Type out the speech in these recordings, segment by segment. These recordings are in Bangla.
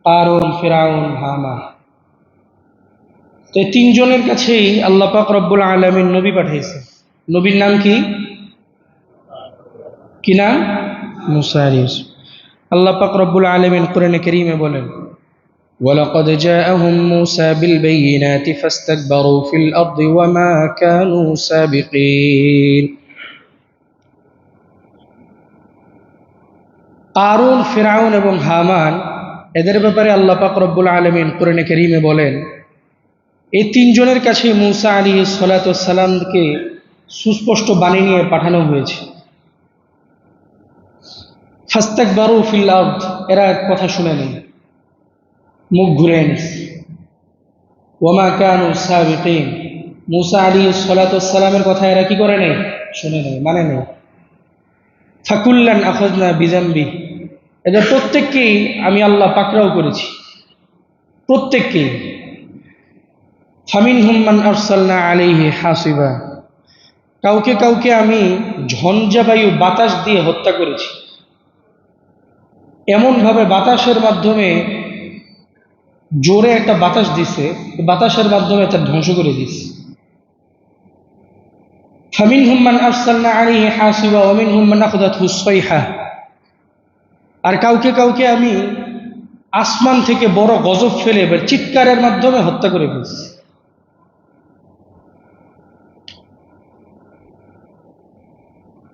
কারুন, ফিরাউন, হামান। তো এই তিনজনের কাছেই আল্লাহ পাক রব্বুল আলামিন নবী পাঠিয়েছেন। নবীর নাম কি? কি নাম? মুসা আলাইহিস। আল্লাহ পাক রব্বুল আলামিন কোরআনে কারীমে বলেন, ওয়ালাকাদ জাআহুম মুসা বিল বাইয়িনাতি ফাস্তাকবারু ফিল আরদি ওয়া মা কানু সাবিকিন। কারুন, ফিরাউন এবং হামান, এদের ব্যাপারে আল্লাহ পাক রব্বুল আলামিন কোরআনে কারীমে বলেন, এই তিনজনের কাছে মুসা আলাইহিস সালাতু ওয়াস সালামকে সুস্পষ্ট বাণী নিয়ে পাঠানো হয়েছে। ফাস্তাকবারু ফিল আরদ, এরা কথা শুনে নেই, মুখ ঘুরে নিছে। ওয়া মা কানু সাবিকিন, মুসা আলাইহিস সালাতু ওয়াস সালামের কথা এরা কি করে নেই? শুনে নেই, মানে নেই। ফাকুল্লান আখাযনা বিযামবি, এদের প্রত্যেককেই আমি আল্লাহ পাকড়াও করেছি, প্রত্যেককেই। ফামিনহুম মান আরসালনা আলাইহি হাসিবা, কাউকে কাউকে আমি ঝঞ্ঝাবায়ু বাতাস দিয়ে হত্যা করেছি, এমনভাবে বাতাসের মাধ্যমে, জোরে একটা বাতাস দিছে, বাতাসের মাধ্যমে তা ধ্বংস করে দিছে। ফামিনহুম মান আরসালনা আলাইহি হাসিবা ওয়া মিনহুম মান আখাযাতহু সাইহা, আর কাউকে কাউকে আমি আসমান থেকে বড় গজব ফেলে চিৎকারের মাধ্যমে হত্যা করে ফেলছি।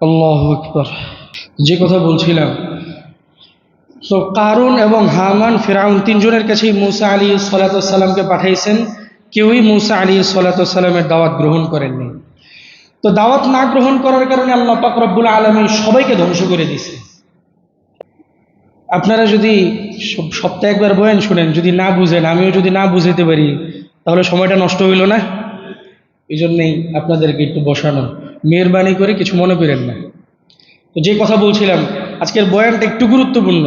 আল্লাহু আকবার। যে কথা বলছিলাম, তো কারুন এবং হামান, ফিরাউন তিনজনের কাছেই মুসা আলাইহিস সালাতু ওয়াস সালামকে পাঠাইছেন। কেউই মুসা আলাইহিস সালাতু ওয়াস সালামের দাওয়াত গ্রহণ করেননি। তো দাওয়াত না গ্রহণ করার কারণে আল্লাহ পাক রব্বুল আলামিন সবাইকে ধ্বংস করে দিয়েছে। আপনারা যদি সপ্তাহে একবার বয়ান শুনেন, যদি না বুঝেন, আমিও যদি না বুঝাইতে পারি, তাহলে সময়টা নষ্ট হইল না? এই জন্যেই আপনাদেরকে একটু বসানো, মেহরবানি করে কিছু মনে করেন না। তো যে কথা বলছিলাম, আজকের বয়ানটা একটু গুরুত্বপূর্ণ।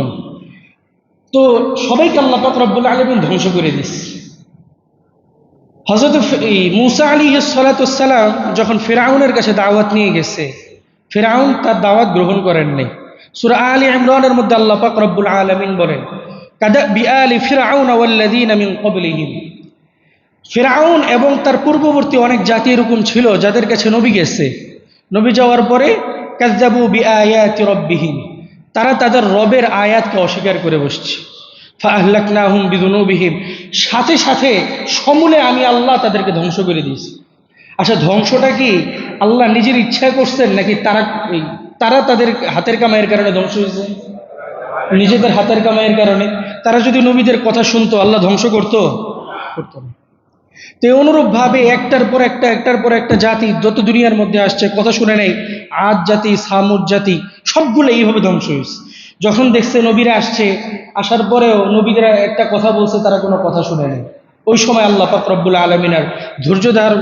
তো সবাইকে আল্লাহ পাক রব্বুল আলামিন ধ্বংস করে দিয়েছে। হযরত মুসা আলাইহিস সালাতু ওয়াস সালাম যখন ফিরআউনের কাছে দাওয়াত নিয়ে গেছে, ফিরআউন তার দাওয়াত গ্রহণ করেন নাই। সূরা আলে ইমরানের মধ্যে আল্লাহ পাক রব্বুল আলামিন বলেন, কাদাবি আলি ফিরআউন ওয়াল্লাযীনা মিন ক্বাবলিহিম, ফিরআউন এবং তার পূর্ববর্তী অনেক জাতি এরকম ছিল যাদের কাছে নবী গেছে। নবী যাওয়ার পরে কাযযাবু বিআয়াতি রাব্বিহিম, তারা তাদের রবের আয়াতকে অস্বীকার করে বসছে। ফাআহলাকনাহুম বিযুনুবিহিম, সাথে সাথে সমূলে আমি আল্লাহ তাদেরকে ধ্বংস করে দিয়েছি। আচ্ছা, ধ্বংসটা কি আল্লাহ নিজের ইচ্ছা করছেন, নাকি তারা তাদের হাতের কামাইয়ের কারণে ধ্বংস হয়েছে? নিজেদের হাতের কামাইয়ের কারণে। তারা যদি নবীদের কথা শুনতো, আল্লাহ ধ্বংস করতো না। তো অনুরূপভাবে একটার পর একটা জাতি যত দুনিয়ার মধ্যে আসছে, কথা শুনে নেই। আদ জাতি, সামুদ জাতি, সবগুলো এইভাবে ধ্বংস হয়েছে। যখন দেখছে নবীরা আসছে, আসার পরেও নবীরা একটা কথা বলছে, তারা কোনো কথা শুনে নেই। ওই সময় আল্লাহ পাক রব্বুল আলামিন আর ধৈর্য ধারণ,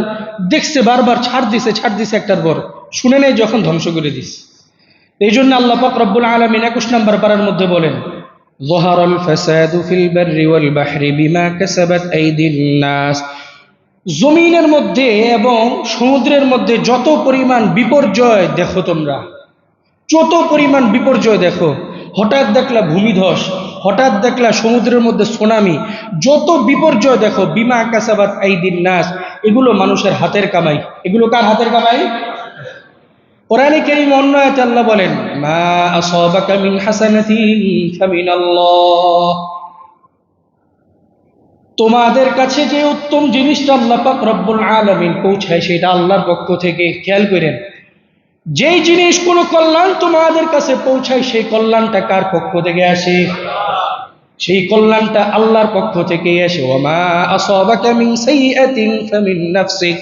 দেখছে বারবার ছাড় দিছে একটার পর, শুনে নেই, যখন ধ্বংস করে দিছে। এই জন্য আল্লাহ পাক রব্বুল আলামিন 21 নম্বর পারার মধ্যে বলেন, যাহারাল ফাসাদু ফিল বাররি ওয়াল বাহরি বিমা কাসাবাত আইদিন নাস, জমিনের মধ্যে এবং সমুদ্রের মধ্যে যত পরিমাণ বিপর্যয় দেখো তোমরা, যত পরিমাণ বিপর্যয় দেখো, হঠাৎ দেখলা ভূমিধস, হঠাৎ দেখলা সমুদ্রের মধ্যে সুনামি, যত বিপর্যয় দেখো, বিমা কাসাবাত আইদিন নাস, এগুলো মানুষের হাতের কামাই। এগুলো কার হাতের কামাই? কোরআনে কারীম অন্য আয়াতে আল্লাহ বলেন, মা আসাবাকা মিন হাসানাতিন ফামিনাল্লাহ, তোমাদের কাছে যে উত্তম জিনিসটা আল্লাহ পাক রব্বুল আলামিন পৌঁছায়, সেটা আল্লাহর পক্ষ থেকে। খেয়াল করেন, যেই জিনিস কোনো কল্যাণ তোমাদের কাছে পৌঁছায়, সেই কল্যাণটা কার পক্ষ থেকে আসে? সেই কল্যাণটা আল্লাহর পক্ষ থেকে আসে। ওয়া মা আসাবাকা মিন সাইয়্যাতিন ফামিন নাফসিক,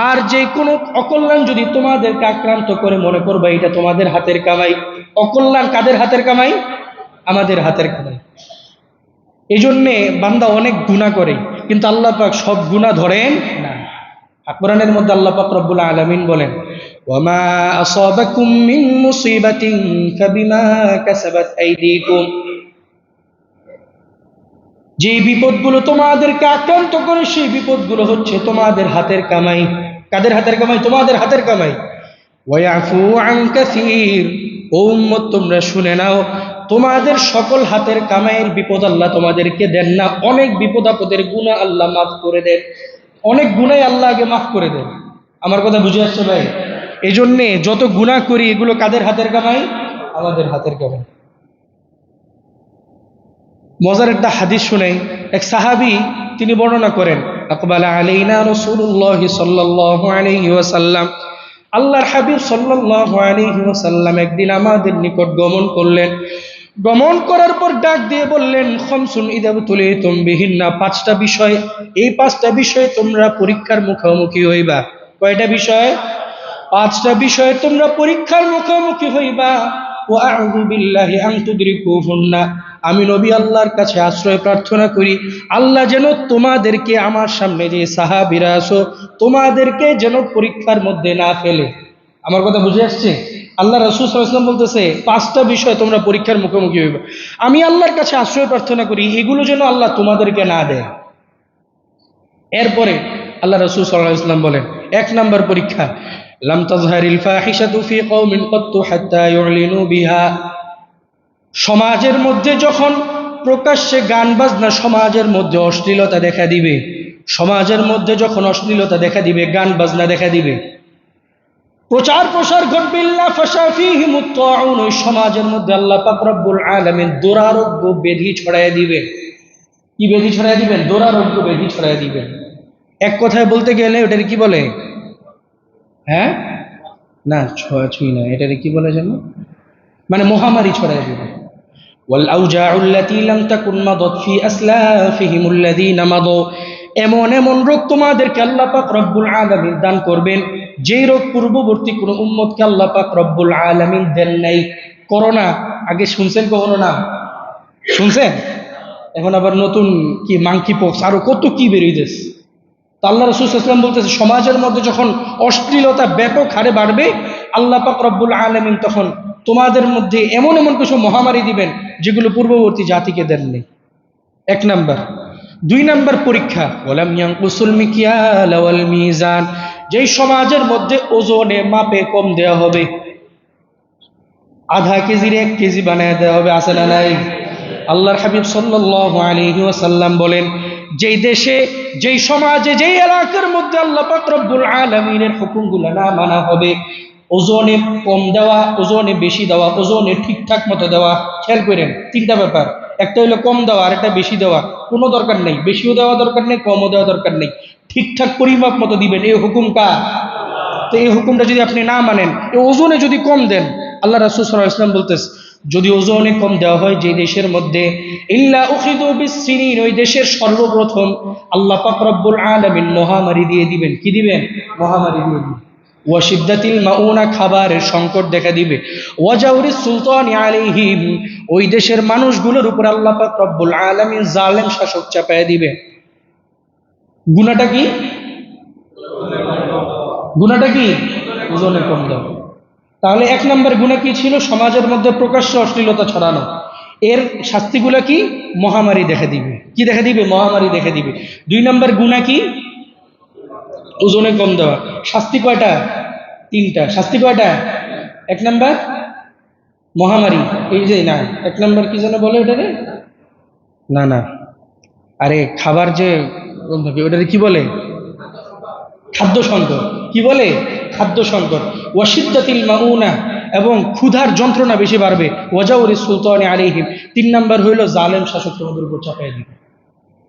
আর যে কোনো অকল্যাণ যদি তোমাদেরকে আক্রান্ত করে, মনে করবে এটা তোমাদের হাতের কামাই। অকল্যাণ কাদের হাতের কামাই? আমাদের হাতের কামাই। এই জন্যে বান্দা অনেক গুনাহ করে, কিন্তু আল্লাহ পাক সব গুনাহ ধরেন না। কোরআনের মধ্যে আল্লাহ পাক রব্বুল আলামিন বলেন, ওয়া মা আসাবাকুম মিন মুসিবাতিন ফাবিমা কাসাবাত আইদিকুম, যে বিপদগুলো তোমাদেরকে আক্রান্ত করে, সেই বিপদগুলো হচ্ছে তোমাদের হাতের কামাই। কাদের হাতের কামাই? তোমাদের হাতের কামাই। ওয়া ইয়াফু আন কাসীর, ও উম্মত তোমরা শুনে নাও, তোমাদের সকল হাতের কামাইয়ের বিপদ আল্লাহ তোমাদেরকে দেন না, অনেক বিপদ আপদের গুনাহ আল্লাহ মাফ করে দেন, অনেক গুনাহ আল্লাহ আগে মাফ করে দেন। আমার কথা বুঝে আসছে ভাই? এই জন্যে যত গুনাহ করি এগুলো কাদের হাতের কামাই? আমাদের হাতের কামাই। মজার একটা হাদিস শুনেই, এক সাহাবী তিনি বর্ণনা করেন, আকবালা আলাইনা রাসূলুল্লাহ সাল্লাল্লাহু আলাইহি ওয়াসাল্লাম, আল্লাহর হাবিব সাল্লাল্লাহু আলাইহি ওয়াসাল্লাম একদিন আমাদের নিকট গমন করলেন। গমন করার পর ডাক দিয়ে বললেন, খামসুন ইযা বুতুলিতুম বিহিন্না, পাঁচটা বিষয়, এই পাঁচটা বিষয়ে তোমরা পরীক্ষার মুখোমুখি হইবা। কয়টা বিষয়? পাঁচটা বিষয়ে তোমরা পরীক্ষার মুখোমুখি হইবা। ওয়া আউযু বিল্লাহি আন তুদরিকুহুন্না, আমি নবী আল্লাহর কাছে আশ্রয় প্রার্থনা করি, আল্লাহ যেন তোমাদেরকে, আমার সামনে যে সাহাবীরা আছো, তোমাদেরকে যেন পরীক্ষার মধ্যে না ফেলে। আমার কথা বুঝে আসছে? আল্লাহ রাসূল সাল্লাল্লাহু আলাইহি ওয়াসাল্লাম বলতেছে পাঁচটা বিষয় তোমরা পরীক্ষার মুখোমুখি হইবে, আমি আল্লাহর কাছে আশ্রয় প্রার্থনা করি এগুলো যেন আল্লাহ তোমাদেরকে না দেয়। এরপরে আল্লাহ রাসূল সাল্লাল্লাহু আলাইহি ওয়াসাল্লাম বলেন, এক নাম্বার পরীক্ষা, লাম তাজহারিল ফাহিশাতু ফি কওমিন ক্বাত্তু হাত্তা ইউলিনু বিহা, সমাজের মধ্যে যখন প্রকাশ্যে গান বাজনা, সমাজের মধ্যে অশ্লীলতা দেখা দিবে, সমাজের মধ্যে যখন অশ্লীলতা দেখা দিবে, গান বাজনা দেখা দিবে, প্রচার প্রসার ঘটবে, ইল্লা ফাশা ফীহিমুত তাউন, ওই সমাজের মধ্যে আল্লাহ পাক রব্বুল আলামিন দুরারোগ্য ব্যাধি ছড়াইয়া দিবে। কি ব্যাধি ছড়াইয়া দিবেন? দুরারোগ্য ব্যাধি ছড়াইয়া দিবেন। এক কথায় বলতে গেলে ওটার কি বলে? হ্যাঁ না, ছুঁই না, এটার কি বলে জানো? মানে মহামারী ছড়াইয়া দিবে। ওয়াল আউজাউ আল্লাতী লাম তাকুন মাদাত ফি আসলাফিহিমুল লাযীনা মাদু, এমন এমন রোগ তোমাদেরকে আল্লাহ পাক রব্বুল আলামিন দান করবেন, যেই রোগ পূর্ববর্তী কোন উম্মতকে আল্লাহ পাক রব্বুল আলামিন দেন নাই। করোনা আগে শুনছেন কখনো? না শুনছেন? এখন আবার নতুন কি মাংকি পক্স, আরো কত কি বেরিয়েছে। তা আল্লাহ রাসূল সাল্লাল্লাহু আলাইহি ওয়াসাল্লাম বলতেছে, সমাজের মধ্যে যখন অশ্লীলতা ব্যাপক হারে বাড়বে, আল্লাহ পাক রব্বুল আলামিন তখন তোমাদের মধ্যে এমন এমন কিছু মহামারী দিবেন যেগুলো পূর্ববর্তী জাতিকে দেননি। এক নাম্বার। দুই নাম্বার পরীক্ষা, ওয়ালাম ইয়ানকুসুল মিকিয়াল ওয়াল মিজান, যেই সমাজের মধ্যে ওজনে মাপে কম দেওয়া হবে, আধা কেজির 1 কেজি বানায় দেওয়া হবে, আছে না নাই? আল্লাহর হাবিব সাল্লাল্লাহু আলাইহি ওয়াসাল্লাম বলেন, যেই দেশে, যেই সমাজে, যেই এলাকার মধ্যে আল্লাহ পাক রব্বুল আলামিনের হুকুমগুলো না মানা হবে, ওজনে কম দেওয়া, ওজনে বেশি দেওয়া, ওজনে ঠিকঠাক মতো দেওয়া, খেয়াল করেন তিনটা ব্যাপার, একটা হলো কম দেওয়া, আর একটা বেশি দেওয়া। কোনো দরকার নেই, বেশিও দেওয়া দরকার নেই, কমও দেওয়া দরকার নেই, ঠিকঠাক পরিমাপ মতো দিবেন, এই হুকুম কার? তো এই হুকুমটা যদি আপনি না মানেন, এই ওজনে যদি কম দেন, আল্লাহ রাসূল সাল্লাল্লাহু আলাইহি ওয়াসাল্লাম বলতেছে, যদি ওজনে কম দেওয়া হয় যে দেশের মধ্যে, ইল্লা উখিযু বিসসিনিন, ওই দেশের সর্বপ্রথম আল্লাহ পাক রব্বুল আলামিন মহামারী দিয়ে দিবেন। কি দিবেন? মহামারী দিয়ে দিবেন। ওয়া শিদ্দাতিল মাউনা, খাবারের সংকট দেখা দিবে। ওয়া জাওরিস সুলতানি আলাইহিম, ওই দেশের মানুষগুলোর উপর আল্লাহ পাক রব্বুল আলামিন জালেম শাসক চাপায়া দিবে। গুনাহটা কি? গুনাহটা কি? ওজনে কম দেওয়া। তাহলে এক নম্বর গুনাহ কি ছিল? সমাজের মধ্যে প্রকাশ্য অশ্লীলতা ছড়ানো। এর শাস্তিগুলো কি? মহামারী দেখা দিবে। কি দেখা দিবে? মহামারী দেখা দিবে। দুই নম্বর গুনাহ কি? ওজনে কম দেওয়া। শাস্তি কয়টা? তিনটা। শাস্তি কয়টা? এক নম্বর মহামারী, এই যে না, এক নম্বর কি যেন বলে ওটারে? না না, আরে খাবার যে ওটারে কি বলে? খাদ্য সংকট। কি বলে? খাদ্য সংকট। ওয়াশিদ্দাতিল মাউনা, এবং ক্ষুধার যন্ত্রণা বেশি বাড়বে। ওয়াজাউরিস সুলতানি আলাইহিম, তিন নাম্বার হইল জালেম শাসক তোমাদের উপর চাপায় দিবে।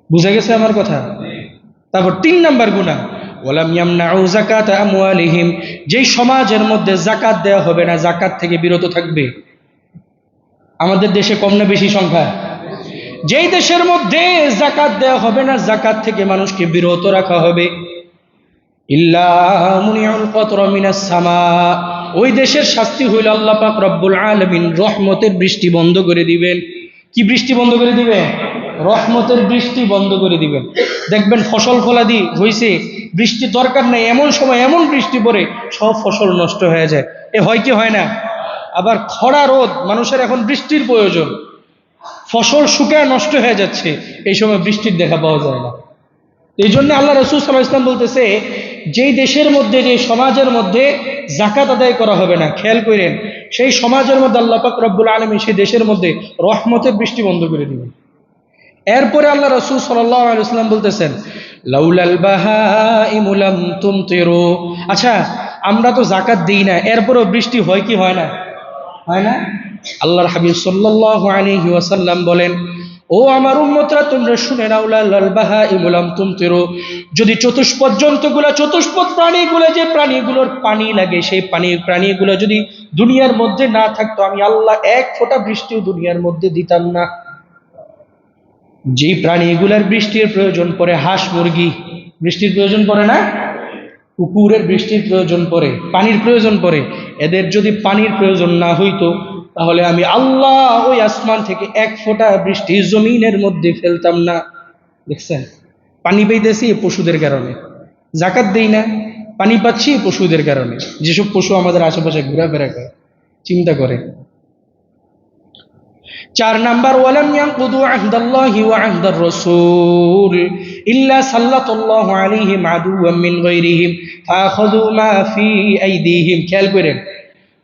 বুঝা গেছে আমার কথা? তারপর তিন নাম্বার গুনাহ, ওয়ালাম ইয়ামনাউ যাকাত আমওয়ালিহিম, যেই সমাজের মধ্যে যাকাত দেওয়া হবে না, যাকাত থেকে বিরত থাকবে। আমাদের দেশে কম না বেশি সংখ্যা? যেই দেশের মধ্যে যাকাত দেওয়া হবে না, যাকাত থেকে মানুষকে বিরত রাখা হবে, ইল্লা মুনিউল কতরা মিনাস সামা, ওই দেশের শাস্তি হইল আল্লাহ পাক রব্বুল আলামিন রহমতের বৃষ্টি বন্ধ করে দিবেন। কি বৃষ্টি বন্ধ করে দিবেন? রহমতের বৃষ্টি বন্ধ করে দিবেন। দেখবেন ফসল ফলাদি হইছে, বৃষ্টি দরকার নেই, এমন সময় এমন বৃষ্টি পড়ে সব ফসল নষ্ট হয়ে যায়। এ হয় কি হয় না? আবার খরা রোদ, মানুষের এখন বৃষ্টির প্রয়োজন, ফসল শুকায় নষ্ট হয়ে যাচ্ছে, এই সময় বৃষ্টির দেখা পাওয়া যায় না। এই জন্য আল্লাহ রাসূল সাল্লাল্লাহু আলাইহি ওয়াসাল্লাম বলতেছে, যেই দেশের মধ্যে, যে সমাজের মধ্যে যাকাত আদায় করা হবে না, খেয়াল করেন, সেই সমাজের মধ্যে আল্লাহ পাক রব্বুল আলামিন সেই দেশের মধ্যে রহমতের বৃষ্টি বন্ধ করে দিবেন। এরপরে আল্লাহ রাসূল সাল্লাল্লাহু আলাইহি ওয়াসাল্লাম বলতেছেন, লাউলাল বাহাইমু লাম তুমতিরু। আচ্ছা, আমরা তো যাকাত দিই না, এরপরও বৃষ্টি হয় কি হয় না? হয় না? আল্লাহর হাবিব সাল্লাল্লাহু আলাইহি ওয়াসাল্লাম বলেন, ও আমার উম্মতরা, তোমরা শুনে নাও, লাল বাহাইমু লাম তুমতিরু, যদি চতুষ্পদ জন্তুগুলা, চতুষ্পদ প্রাণীগুলো, যে প্রাণীগুলোর পানি লাগে, সেই প্রাণীগুলো যদি দুনিয়ার মধ্যে না থাকতো, আমি আল্লাহ এক ফোঁটা বৃষ্টিও দুনিয়ার মধ্যে দিতাম না। যে প্রাণীগুলার বৃষ্টির প্রয়োজন পড়ে, হাঁস মুরগি বৃষ্টির প্রয়োজন পড়ে না, কুকুরের বৃষ্টির প্রয়োজন পড়ে, পানির প্রয়োজন পড়ে, এদের যদি পানির প্রয়োজন না হইতো, তাহলে আমি আল্লাহ ওই আসমান থেকে এক ফোঁটা বৃষ্টি জমিনের মধ্যে ফেলতাম না। দেখছেন, পানি পেইতেছি পশুদের কারণে, যাকাত দেই না, পানি পাচ্ছি পশুদের কারণে, যেসব পশু আমাদের আশেপাশে ঘোরাফেরা করে, চিন্তা করে। 4 নাম্বার, ওয়ালাম ইয়ানকুদু আহদাল্লাহি ওয়া আহদার রাসূল ইল্লা সাল্লাল্লাহু আলাইহিম আদুওয়াম মিন গায়রিহিম ফাআখাযু মা ফি আইদিহিম। খেয়াল করেন,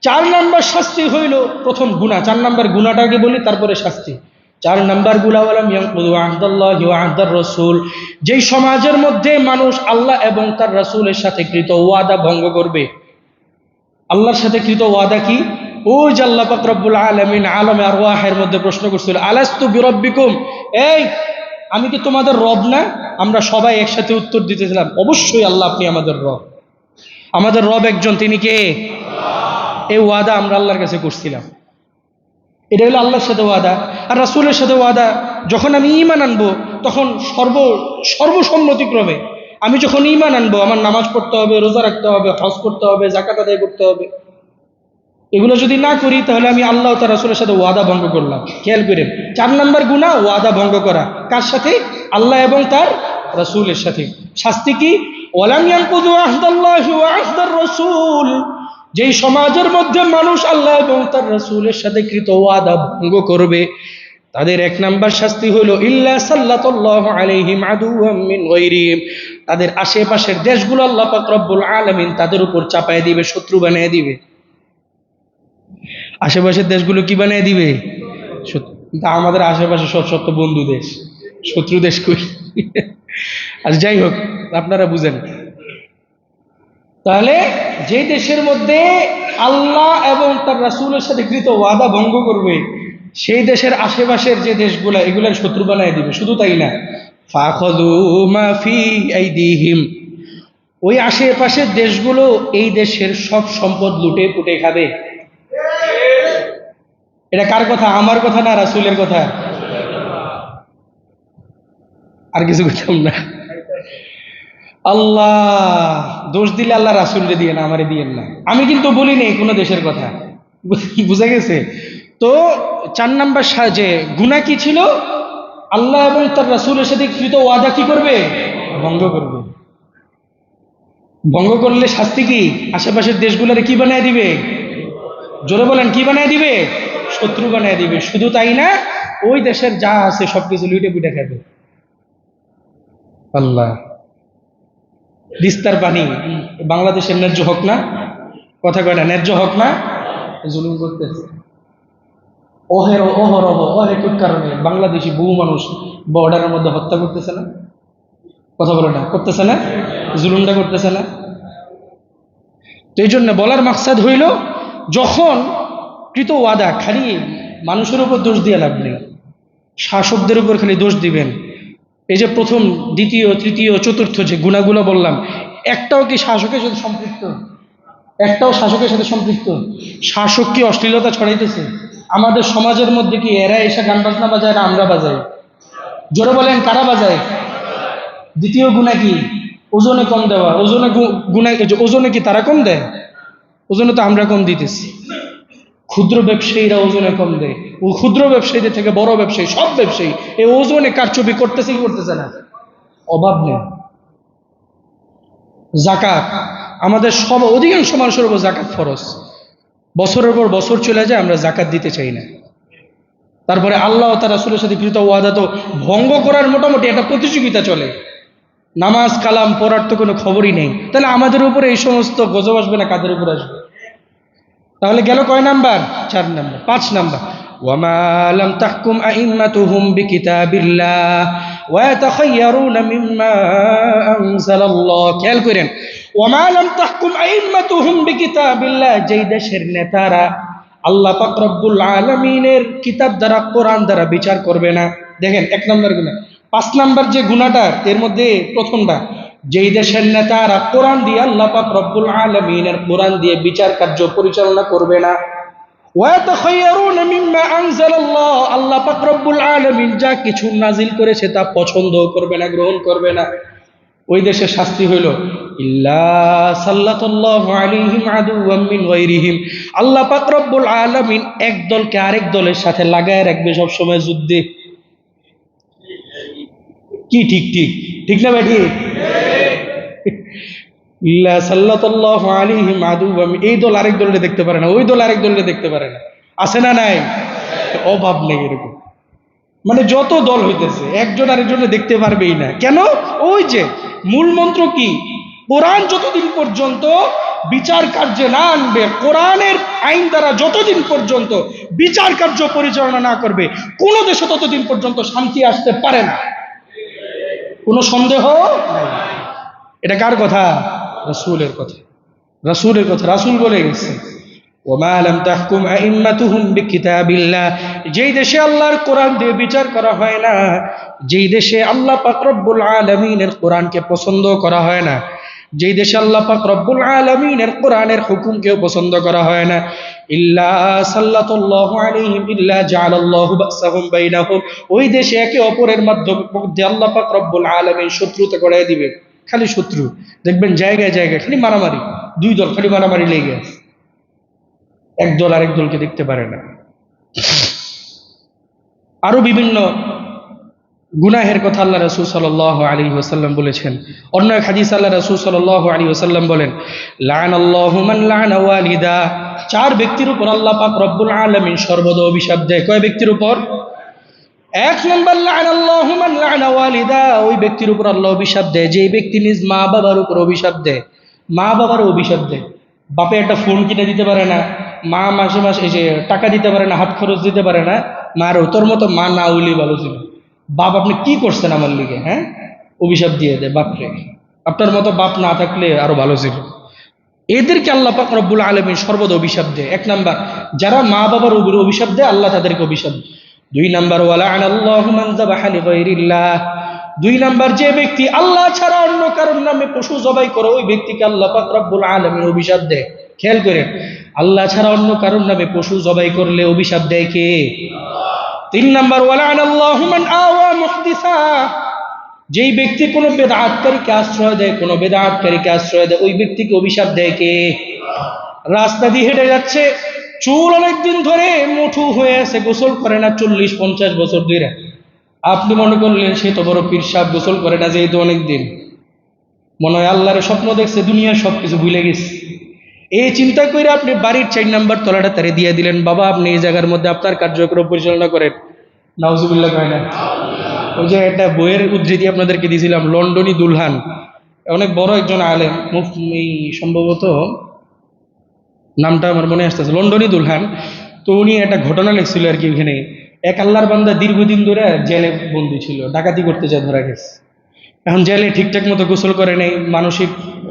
4 নাম্বার শাস্তি হইল প্রথম গুনাহ। 4 নাম্বার গুনাহটাকে বলি, তারপরে শাস্তি। 4 নাম্বার গুনাহ, ওয়ালাম ইয়ানকুদু আহদাল্লাহি ওয়া আহদার রাসূল, যেই সমাজের মধ্যে মানুষ আল্লাহ এবং তার রাসূলের সাথে কৃত ওয়াদা ভঙ্গ করবে। আল্লাহর সাথে কৃত ওয়াদা কি? ওই যে আল্লাহ পাক রব্বুল আলামিন আলমে আরওয়াহের মধ্যে প্রশ্ন করছিল, আলাস্তু বিরব্বিকুম, এই আমি কি তোমাদের রব না? আমরা সবাই একসাথে উত্তর দিতেছিলাম, অবশ্যই আল্লাহ, আপনি আমাদের রব। আমাদের রব একজন, তিনি কে? এই ওয়াদা আমরা আল্লাহর কাছে করছিলাম। এটা হলো আল্লাহর সাথে ওয়াদা। আর রাসূলের সাথে ওয়াদা, যখন আমি ঈমান আনবো, তখন সর্বসম্মতিক্রমে আমি যখন ঈমান আনবো, আমার নামাজ পড়তে হবে, রোজা রাখতে হবে, হজ করতে হবে, যাকাত আদায় করতে হবে। এগুলো যদি না করি, তাহলে আমি আল্লাহ তার রাসূলের সাথে ওয়াদা ভঙ্গ করলাম। খেয়াল করেন, 4 নাম্বার গুনাহ ওয়াদা ভঙ্গ করা। কার সাথে? আল্লাহ এবং তার রাসূলের সাথে। শাস্তি কি? ওয়ালাম ইয়ানকুদু আহদাল্লাহি ওয়া আহদার রাসূল, যেই সমাজের মধ্যে মানুষ আল্লাহ এবং তার রাসূলের সাথে কৃত ওয়াদা ভঙ্গ করবে, তাদের 1 নাম্বার শাস্তি হলো ইল্লা সাল্লাল্লাহু আলাইহিম আদুওয়াম মিন গায়রিহিম, তাদের আশেপাশের দেশগুলো আল্লাহ পাক রব্বুল আলামিন তাদের উপর চাপায় দিবে, শত্রু বানিয়ে দিবে। আশেপাশের দেশগুলো কি বানিয়ে দিবে? কিন্তু আমাদের আশেপাশে সব তো বন্ধু দেশ, শত্রু দেশ কই? আর যাই হোক, আপনারা বুঝেন। তাহলে যে দেশের মধ্যে আল্লাহ এবং তার রাসূলের সাথে কৃত ওয়াদা ভঙ্গ করবে, সেই দেশের আশেপাশের যে দেশগুলা, এগুলার শত্রু বানিয়ে দিবে। শুধু তাই না, ফাখাযু মা ফি আইদিহিম, ওই আশেপাশের দেশগুলো এই দেশের সব সম্পদ লুটে পুটে খাবে। এটা কার কথা? আমার কথা না রাসূলের কথা? আর কিছু বলতাম না। আল্লাহ দোষ দিলে আল্লাহ রাসূলকে দিয়ে না, আমারে দিয়েন না। আমি কিন্তু বলি নেই কোনো দেশের কথা, বুঝা গেছে? তো 4 নাম্বার যে গুনাহ কি ছিল? আল্লাহ এবং তার রাসূলের সাথে কৃত ওয়াদা কি করবে? ভঙ্গ করবে। ভঙ্গ করলে শাস্তি কি? আশেপাশের দেশগুলোরে কি বানিয়ে দিবে? জোরে বলেন, কি বানিয়ে দিবে? শত্রু বানিয়ে দিবে। শুধু তাই না, ওই দেশের যা আছে সবকিছু লুটে পুটে খাবে। আল্লাহ, তিস্তার পানি বাংলাদেশের ন্যায্য হক না? কথা কয় না, ন্যায্য হক না? জুলুম করতেছে অহেতুক কারণে। বাংলাদেশি বহু মানুষ বর্ডারের মধ্যে হত্যা করতেছে না? কথা বলে না, করতেছে না? জুলুমটা করতেছে না? তো এই জন্য বলার মাকসাদ হইল, যখন কৃত ওয়াদা, খালি মানুষের উপর দোষ দিয়ে লাভ নেই, শাসকদের উপর খালি দোষ দিবেন। এই যে প্রথম, দ্বিতীয়, তৃতীয়, চতুর্থ যে গুণাগুলো বললাম, একটাও কি শাসকের সাথে সম্পৃক্ত? একটাও শাসকের সাথে সম্পৃক্ত? শাসক কি অশ্লীলতা ছড়াইতেছে? আমাদের সমাজের মধ্যে কি এরা এসে গান বাজনা বাজায় না আমরা বাজাই? জোরে বলেন, কারা বাজায়? দ্বিতীয় গুণা কি? ওজনে কম দেওয়া। ওজনে কি তারা কম দেয়? ওজনে তো আমরা কম দিতেছি। ক্ষুদ্র ব্যবসায়ীরা ওজনে কম দেয়। ও ক্ষুদ্র ব্যবসায়ীদের থেকে বড় ব্যবসায়ী, সব ব্যবসায়ী এই ওজনে কারচুপি করতেছে কি করতেছে না? অভাব নেই। যাকাত আমাদের অধিকাংশ মানুষের উপর যাকাত ফরজ। বছরের পর বছর চলে যায়, আমরা যাকাত দিতে চাই না। তারপরে আল্লাহ ও তার রাসূলের সাথে কৃত ওয়াদা তো ভঙ্গ করার মোটামুটি একটা প্রতিযোগিতা চলে। নামাজ কালাম পড়ার তো কোনো খবরই নেই, তাহলে আমাদের উপরে এই সমস্ত গজব আসবে না কাদের উপর আসবে? তাহলে গেল কয় নাম্বার? 4 নাম্বার। 5 নাম্বার, ওয়ামা লাম তাহকুম আইম্মাতুহুম বিকিতাবিল্লাহ ওয়া ইয়াতাখায়্যারুনা মিম্মা আনজালাল্লাহ। খেয়াল করেন, ওয়ামা লাম তাহকুম আইম্মাতুহুম বিকিতাবিল্লাহ, যেই দেশের নেতারা আল্লাহ পাক রব্বুল আলামিনের কিতাব দ্বারা, কোরআন দ্বারা বিচার করবে না। দেখেন 1 নম্বর গুনাহ। 5 নাম্বার যে গুনাহটা, এর মধ্যে প্রথমটা, যেই দেশের নেতারা কোরআন দিয়ে, আল্লাহ পাক রব্বুল আলামিনের কোরআন দিয়ে বিচার কার্য পরিচালনা করবে না। ওয়াতাখায়্যারুনা মিম্মা আনজালাল্লাহ, আল্লাহ পাক রব্বুল আলামিন যা কিছু নাজিল করেছে তা পছন্দ করবে না, গ্রহণ করবে না। ওই দেশের শাস্তি হইল ইল্লা সাল্লাতাল্লাহু আলাইহিম আদুওয়াম মিন গায়রিহিম, আল্লাহ পাক রব্বুল আলামিন এক দলকে আরেক দলের সাথে লাগায় রাখবে সব সময় যুদ্ধে। কি ঠিক ঠিক ঠিক না ভাই? ঠিক। ইল্লা সাল্লাতাল্লাহু আলাইহিম আদুওয়াম, এই দল আরেক দলকে দেখতে পারে না, ওই দল আরেক দলকে দেখতে পারে না। আছে না নাই? অভাব নেই এরকম। মানে যত দল হইতেছে একজন আরেকজনে দেখতে পারবেই না। কেন? ওই যে মূল মন্ত্র কি, কোরআন যতদিন পর্যন্ত বিচার কার্যে না আনবে, কোরআনের আইন দ্বারা যতদিন পর্যন্ত বিচার কার্য পরিচালনা না করবে, কোন দেশে ততদিন পর্যন্ত শান্তি আসতে পারে না। কোনো সন্দেহ নাই। এটা কার কথা? রাসূলের কথা। রাসূলের কথা, রাসূল বলে গেছে ওমা লাম তাহকুম আইম্মাতুহুম বিকিতাবিল্লাহ, যেই দেশে আল্লাহর কোরআন দিয়ে বিচার করা হয় না, যেই দেশে আল্লাহ পাক রব্বুল আলামিনের কোরআনকে পছন্দ করা হয় না, যেই দেশে আল্লাহ পাক রব্বুল আলামিনের কোরআনের হুকুমকেও পছন্দ করা হয় না, ইল্লা সাল্লাতাল্লাহু আলাইহিম ইল্লা জাআলাল্লাহু বাসাহুম বাইনাহুম, ওই দেশে একে অপরের মধ্যে আল্লাহ পাক রব্বুল আলামিন শত্রুতা করায় দিবে। খালি শত্রু দেখবেন, জায়গায় জায়গায় খালি মারামারি, দুই দল খালি মারামারি লেগে আছে, এক দল আরেক দলকে দেখতে পারে না। আরো বিভিন্ন গুনাহের কথা আল্লাহ রাসূল সাল্লাল্লাহু আলাইহি ওয়াসাল্লাম বলেছেন। অন্য এক হাদিস আল্লাহ রাসূল সাল্লাল্লাহু আলাইহি ওয়াসাল্লাম বলেন, লা'নাল্লাহু মান লা'না ওয়ালিদা, 4 ব্যক্তির উপর আল্লাহ পাক রব্বুল আলামিন সর্বদা অভিশাপ দেয়। কয় ব্যক্তির উপর? 1 নম্বর, লা'নাল্লাহু মান লা'না ওয়ালিদা, ওই ব্যক্তির উপর আল্লাহ অভিশাপ দেয় যে ব্যক্তি নিজ মা বাবার উপর অভিশাপ দেয়। মা বাবার অভিশাপ দেয়। বাপে একটা ফোন কিনে দিতে পারে না, মা মাসে মাসে এই যে টাকা দিতে পারে না, হাত খরচ দিতে পারে না, মারও তোর মতো মা না হইলেই ভালো ছিল, বাপ আপনি কি করছেন আমার লিগে, হ্যাঁ? অভিশাপ দিয়ে দেয় বাপরে, আপনার মতো বাপ না থাকলে আরো ভালো ছিল। এদেরকে আল্লাহ পাক রব্বুল আলামিন সর্বদা অভিশাপ দেয়। 1 নাম্বার, যারা মা বাবার উপর অভিশাপ দেয় আল্লাহ তাদেরকে অভিশাপ দেয়। 2 নাম্বার, ওয়ালা'নাল্লাহু মান যাবাহা লিগায়রিল্লাহ, 2 নাম্বার, যে ব্যক্তি আল্লাহ ছাড়া অন্য কারোর নামে পশু জবাই করে ওই ব্যক্তিকে আল্লাহ পাক রব্বুল আলামিন অভিশাপ দেয়। খেয়াল করেন, আল্লাহ ছাড়া অন্য কারোর নামে পশু জবাই করলে অভিশাপ দেয় কে? 3 নাম্বার, ওয়ালা'নাল্লাহু মান আওয়া মুহদিসা, যেই ব্যক্তি কোনো বেদাতকারীকে আশ্রয় দেয়, কোনো বেদাতকারীকে আশ্রয় দেয়, ওই ব্যক্তিকে অভিশাপ দেয় কে? রাস্তা দিয়ে হেঁটে যাচ্ছে, চুল অনেকদিন ধরে মুঠু হয়ে আছে, গোসল করে না 40-50 বছর ধরে, আপনি মনে করলেন সে তো বড় পীর সাহেব, গোসল করে না যেহেতু অনেকদিন, মনে হয় আল্লাহর স্বপ্ন দেখছে, দুনিয়ার সবকিছু ভুলে গেছে। এই চিন্তা করে আপনি বাড়ির 4 নাম্বার তলাটা তারে দিয়ে দিলেন, বাবা আপনি এই জায়গার মধ্যে আপনার কার্যক্রম পরিচালনা করেন। নাউজুবিল্লাহ কয় না? ওই যে একটা বইয়ের উদ্ধৃতি আপনাদেরকে দিয়েছিলাম, লন্ডনী দুলহান, অনেক বড় একজন আলেম, এই সম্ভবত নামটা আমার মনে আসতেছে, লন্ডনী দুলহান। তো উনি একটা ঘটনা লিখছিল আর কি, ওখানে এক আল্লাহর বান্দা দীর্ঘদিন ধরে জেলে বন্দী ছিল, ডাকাতি করতে যায় ধরা গেছে। এখন জেলে ঠিকঠাক মতো গোসল করে নেই, মানসিক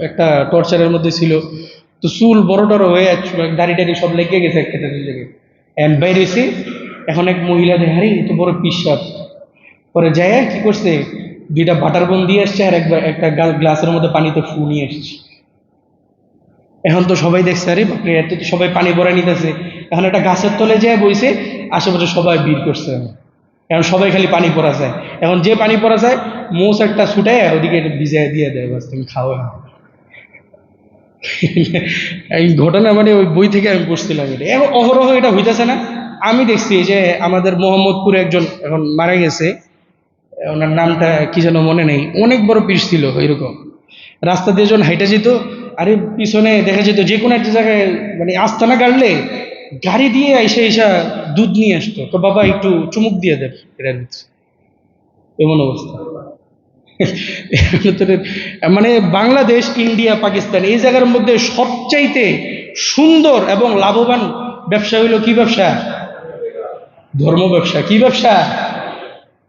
একটা টর্চারের মধ্যে ছিল। তো চুল বড় টড় হয়ে দাড়ি টাড়ি সব লেগে গেছে একটা লেগে বাইরেছি। এখন এক মহিলা দেখে, আরে তো বড় পিসাব। পরে যায় কি করছে, 2টা বাটার বোন দিয়ে আসছে আর একটা গ্লাসের মধ্যে পানিতে ফু নিয়ে এসছে। এখন তো সবাই দেখছে, আরে বাপরে, এত তো সবাই পানি ভরে নিতেছে। এখন একটা গাছের তলে যায় বইছে, আশেপাশে সবাই ভিড় করছে, এখন সবাই খালি পানি পরা যায়। এখন যে পানি পরা যায়, মোষ একটা ছুটে ওদিকে ভিজায় দিয়ে দেয়, বাস তুমি খাও। এই ঘটনা মানে ওই বই থেকে আমি পড়ছিলাম এটা। এখন অহরহ এটা হইতেছে না? আমি দেখছি যে আমাদের মোহাম্মদপুরে একজন এখন মারা গেছে, ওনার নামটা কি যেন মনে নেই, অনেক বড় পীর ছিল এরকম। রাস্তা দিয়ে যখন হাইটা যেত, আরে পিছনে দেখা যেত যে কোনো একটা জায়গায় মানে আস্তানা গাড়লে গাড়ি দিয়ে এসা দুধ নিয়ে আসতো, তো বাবা একটু চুমুক দিয়ে দেব এটার ভিতরে, এমন অবস্থা। মানে বাংলাদেশ, ইন্ডিয়া, পাকিস্তান এই জায়গার মধ্যে সবচাইতে সুন্দর এবং লাভবান ব্যবসা হইল কি ব্যবসা? ধর্ম ব্যবসা। কি ব্যবসা?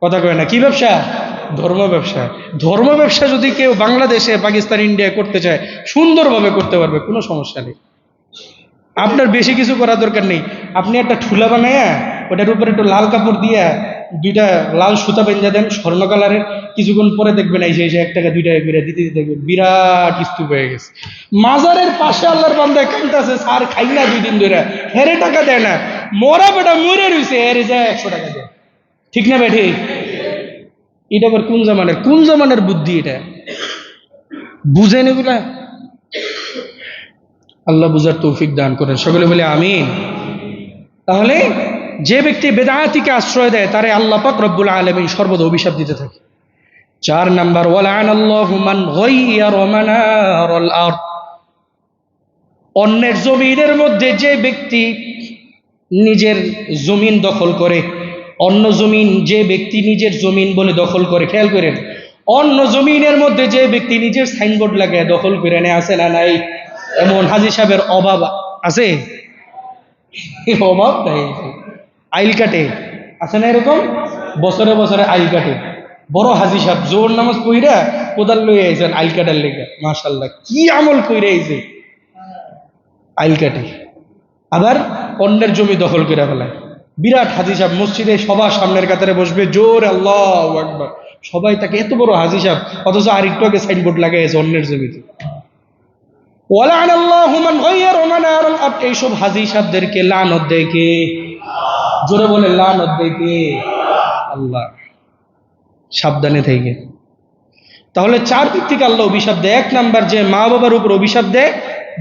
কথা কয় না, কি ব্যবসা? ধর্ম ব্যবসা। ধর্ম ব্যবসা যদি কেউ বাংলাদেশে, পাকিস্তান, ইন্ডিয়া করতে চায় সুন্দরভাবে করতে পারবে, কোনো সমস্যা নেই। আপনার বেশি কিছু করার দরকার নেই। আপনি একটা ঠুলা বানাইয়া ওটার উপরে একটু লাল কাপড় দিয়া দুইটা লাল সুতা বেঁধে দেন স্বর্ণ কালারের, কিছুক্ষণ পরে দেখবেন এই যে 1 টাকা 2 টাকা করে দিতে দিতে দেখবেন বিরাট স্তূপ হয়ে গেছে। মাজারের পাশে আল্লাহর বান্দা কাঁদতেছে, স্যার খাই না 2 দিন ধরে, হেরে টাকা দেয় না, মরা বেটা মরে রয়েছে, হেরে যায় 100 টাকা দেয়। ঠিক না বেঠি? এটা আবার কোন জামানের বুদ্ধি এটা? বুঝেন এগুলা? আল্লাহ বুঝার তৌফিক দান করেন, সকলে বলে আমিন। তাহলে যে ব্যক্তি বেদাতিকে আশ্রয় দেয় তারে আল্লাহ পাক রব্বুল আলামিন সর্বদা অভিশাপ দিতে থাকে। 4 নাম্বার, ওয়ালানাল্লাহু মান গায়্যারা মানারাল আরদ। অন্যের জমিনের মধ্যে যে ব্যক্তি নিজের জমিন দখল করে, অন্য জমিন যে ব্যক্তি নিজের জমিন বলে দখল করে, খেয়াল করেন, অন্য জমিনের মধ্যে যে ব্যক্তি নিজের সাইনবোর্ড লাগায় দখল করে নেয়, আছে না নাই? এমন হাজী সাহেবের অভাব আছে? অভাব নাই। আইল কাটে, আছে না এরকম? বছরে বছরে আইল কাটে। বড় হাজী সাহেব জোর নামাজ পইরা কোদাল লইয়া আইছেন আইল কাটার লেগে, মাশাআল্লাহ কি আমল কইরা আইছে, আইল কাটে। আবার অন্যের জমি দখল করে ফেলায়। বিরাট হাজী সাহেব, মসজিদে সবার সামনের কাতারে বসবে, জোর আল্লাহু আকবার, সবাই তাকে এত বড় হাজী সাহেব, অথচ আর একটু আগে সাইনবোর্ড লাগাইছে অন্যের জমিতে। ওয়ালানাল্লাহু মান গায়্যারা মানারাল আরদ। এইসব হাজী সাহেবদেরকে লানত দেয় কে? জোরে বলে লানত দেয় কে? আল্লাহ। সাবধানে থেকে। তাহলে 4 দিক থেকে আল্লাহ অভিশাপ দেয়। 1 নাম্বার, যে মা বাবার উপর অভিশাপ দেয়।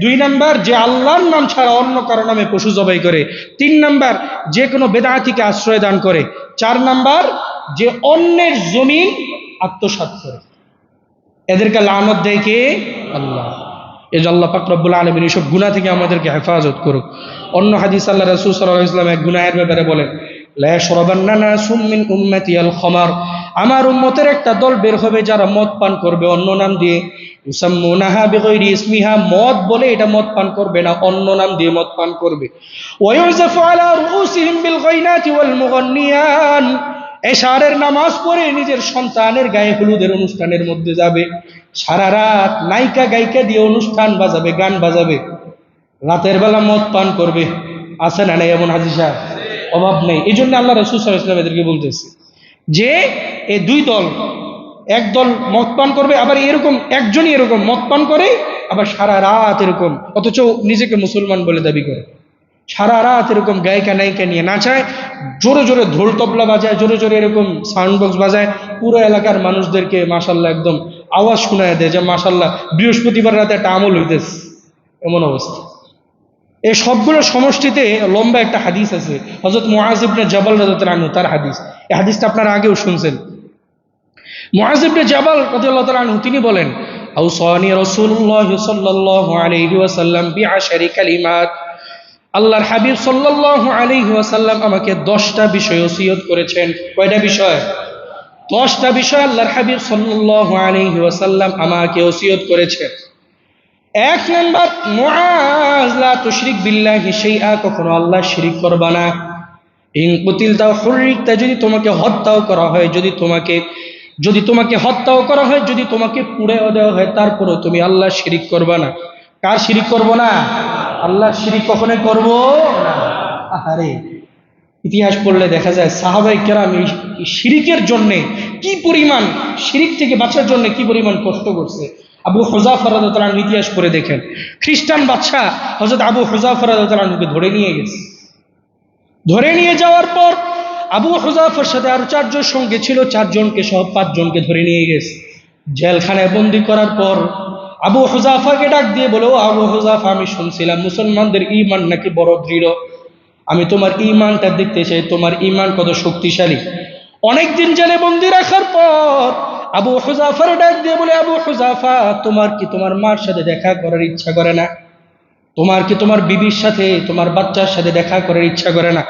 2 নাম্বার, যে আল্লাহর নাম ছাড়া অন্য কারো নামে পশু জবাই করে। 3 নাম্বার, যে কোনো বেদাতিকে আশ্রয় দান করে। 4 নাম্বার, যে অন্যের জমিন আত্মসাৎ করে। এদেরকে লানত দেয় কে? আল্লাহ। এই যে আল্লাহ পাক রব্বুল আলামিন এইসব গুনাহ থেকে আমাদেরকে হেফাজত করুক। অন্য হাদিস আল্লাহ রাসূল সাল্লাল্লাহু আলাইহি ওয়াসাল্লাম এক গুনাহের ব্যাপারে বলেন, লা ইয়াশরাবান্না নাসুম মিন উম্মতি আল খামার। আমার উম্মতের একটা দল বের হবে যারা মদ পান করবে অন্য নাম দিয়ে। ইউসাম্মুনাহা বিগাইরি ইসমিহা, মদ বলে এটা মদ পান করবে না, অন্য নাম দিয়ে মদ পান করবে। ওয়া ইউযাফু আলা রুউসিহিম বিল গাইনাতি ওয়াল মুগান্নিয়ান, এশারের নামাজ পড়ে নিজের সন্তানের গায়ে হলুদের অনুষ্ঠানের মধ্যে যাবে। সারা রাত নায়িকা গায়িকা দিয়ে অনুষ্ঠান বাজাবে, গান বাজাবে, রাতের বেলা মদ পান করবে। আছে না নাই এমন হাজী সাহেব? অভাব নেই। এই জন্য আল্লাহ রাসূল সাল্লাল্লাহু আলাইহি ওয়াসাল্লাম এদেরকে বলতেছে যে এই 2 দল, এক দল মদ পান করবে, আবার এরকম একজনই এরকম মদ পান করে, আবার সারা রাত এরকম, অথচ নিজেকে মুসলমান বলে দাবি করে, সারা রাত এরকম গায়িকা নায়িকা নিয়ে নাচায়, জোরে জোরে ঢোল তবলা বাজায়, জোরে জোরে এরকম সাউন্ড বক্স বাজায়, পুরো এলাকার মানুষদেরকে মাশাআল্লাহ একদম আওয়াজ শোনায় দেয় যে মাশাআল্লাহ বৃহস্পতিবার রাতে একটা আমল হইতেছে, এমন অবস্থা। এই সবগুলো সমষ্টিতে লম্বা একটা হাদিস আছে, হযরত মুআয ইবনে জাবাল রাদিয়াল্লাহু আনহু তার হাদিস। এই হাদিসটা আপনারা আগেও শুনছেন। মুআয ইবনে জাবাল রাদিয়াল্লাহু তাআলা আনহু তিনি বলেন, আওসানি রাসূলুল্লাহ সাল্লাল্লাহু আলাইহি ওয়াসাল্লাম বিআশারি কালিমাত। আল্লাহর হাবিব সাল্লাল্লাহু আলাইহি ওয়াসাল্লাম আমাকে 10টা বিষয় ওসিয়ত করেছেন। কয়টা বিষয়? 10টা বিষয় আল্লাহর হাবিব সাল্লাল্লাহু আলাইহি ওয়াসাল্লাম আমাকে ওসিয়ত করেছেন। 1 নাম্বার, মুআয লা তুশরিক বিল্লাহি শাইআ, কখনো আল্লাহ শিরিক করবা না। ইন কুতিলতা হুররিকতা, যদি তোমাকে হত্যাও করা হয়, যদি তোমাকে হত্যাও করা হয়, যদি তোমাকে পুড়েও দেওয়া হয়, তারপরেও তুমি আল্লাহ শিরিক করবা না। কার শিরিক করব না? আল্লাহ শিরিক কখনোই করব না। আরে ইতিহাস পড়লে দেখা যায় সাহাবায়ে কেরাম এই শিরিকের জন্য কি পরিমাণ, শিরিক থেকে বাঁচার জন্য কি পরিমাণ কষ্ট করছে। আবু হুযাফা রাদিয়াল্লাহু আনহু ইতিহাস পড়ে দেখেন, খ্রিস্টান বাদশা হযরত আবু হুযাফা রাদিয়াল্লাহু আনহুকে ধরে নিয়ে গেছে। ধরে নিয়ে যাওয়ার পর আবু হুযাফার সাথে আরো 4 জন সঙ্গে ছিল, 4 জনকে সহ 5 জনকে ধরে নিয়ে গেছে। জেলখানায় বন্দী করার পর আবু হুযাফাকে ডাক দিয়ে বলে, ও আবু হুযাফা, আমি শুনছিলাম মুসলমানদের ঈমান নাকি বড় দৃঢ়, আমি তোমার ঈমানটা দেখতে চাই, তোমার ঈমান কত শক্তিশালী। অনেকদিন জেলে বন্দী রাখার পর আবু হুযাফার ডাক দিয়ে বলে, আবু হুযাফা, তোমার কি তোমার মার সাথে দেখা করার ইচ্ছা করে না? তোমার কি তোমার বিবির সাথে, তোমার বাচ্চার সাথে দেখা করার ইচ্ছা করে না?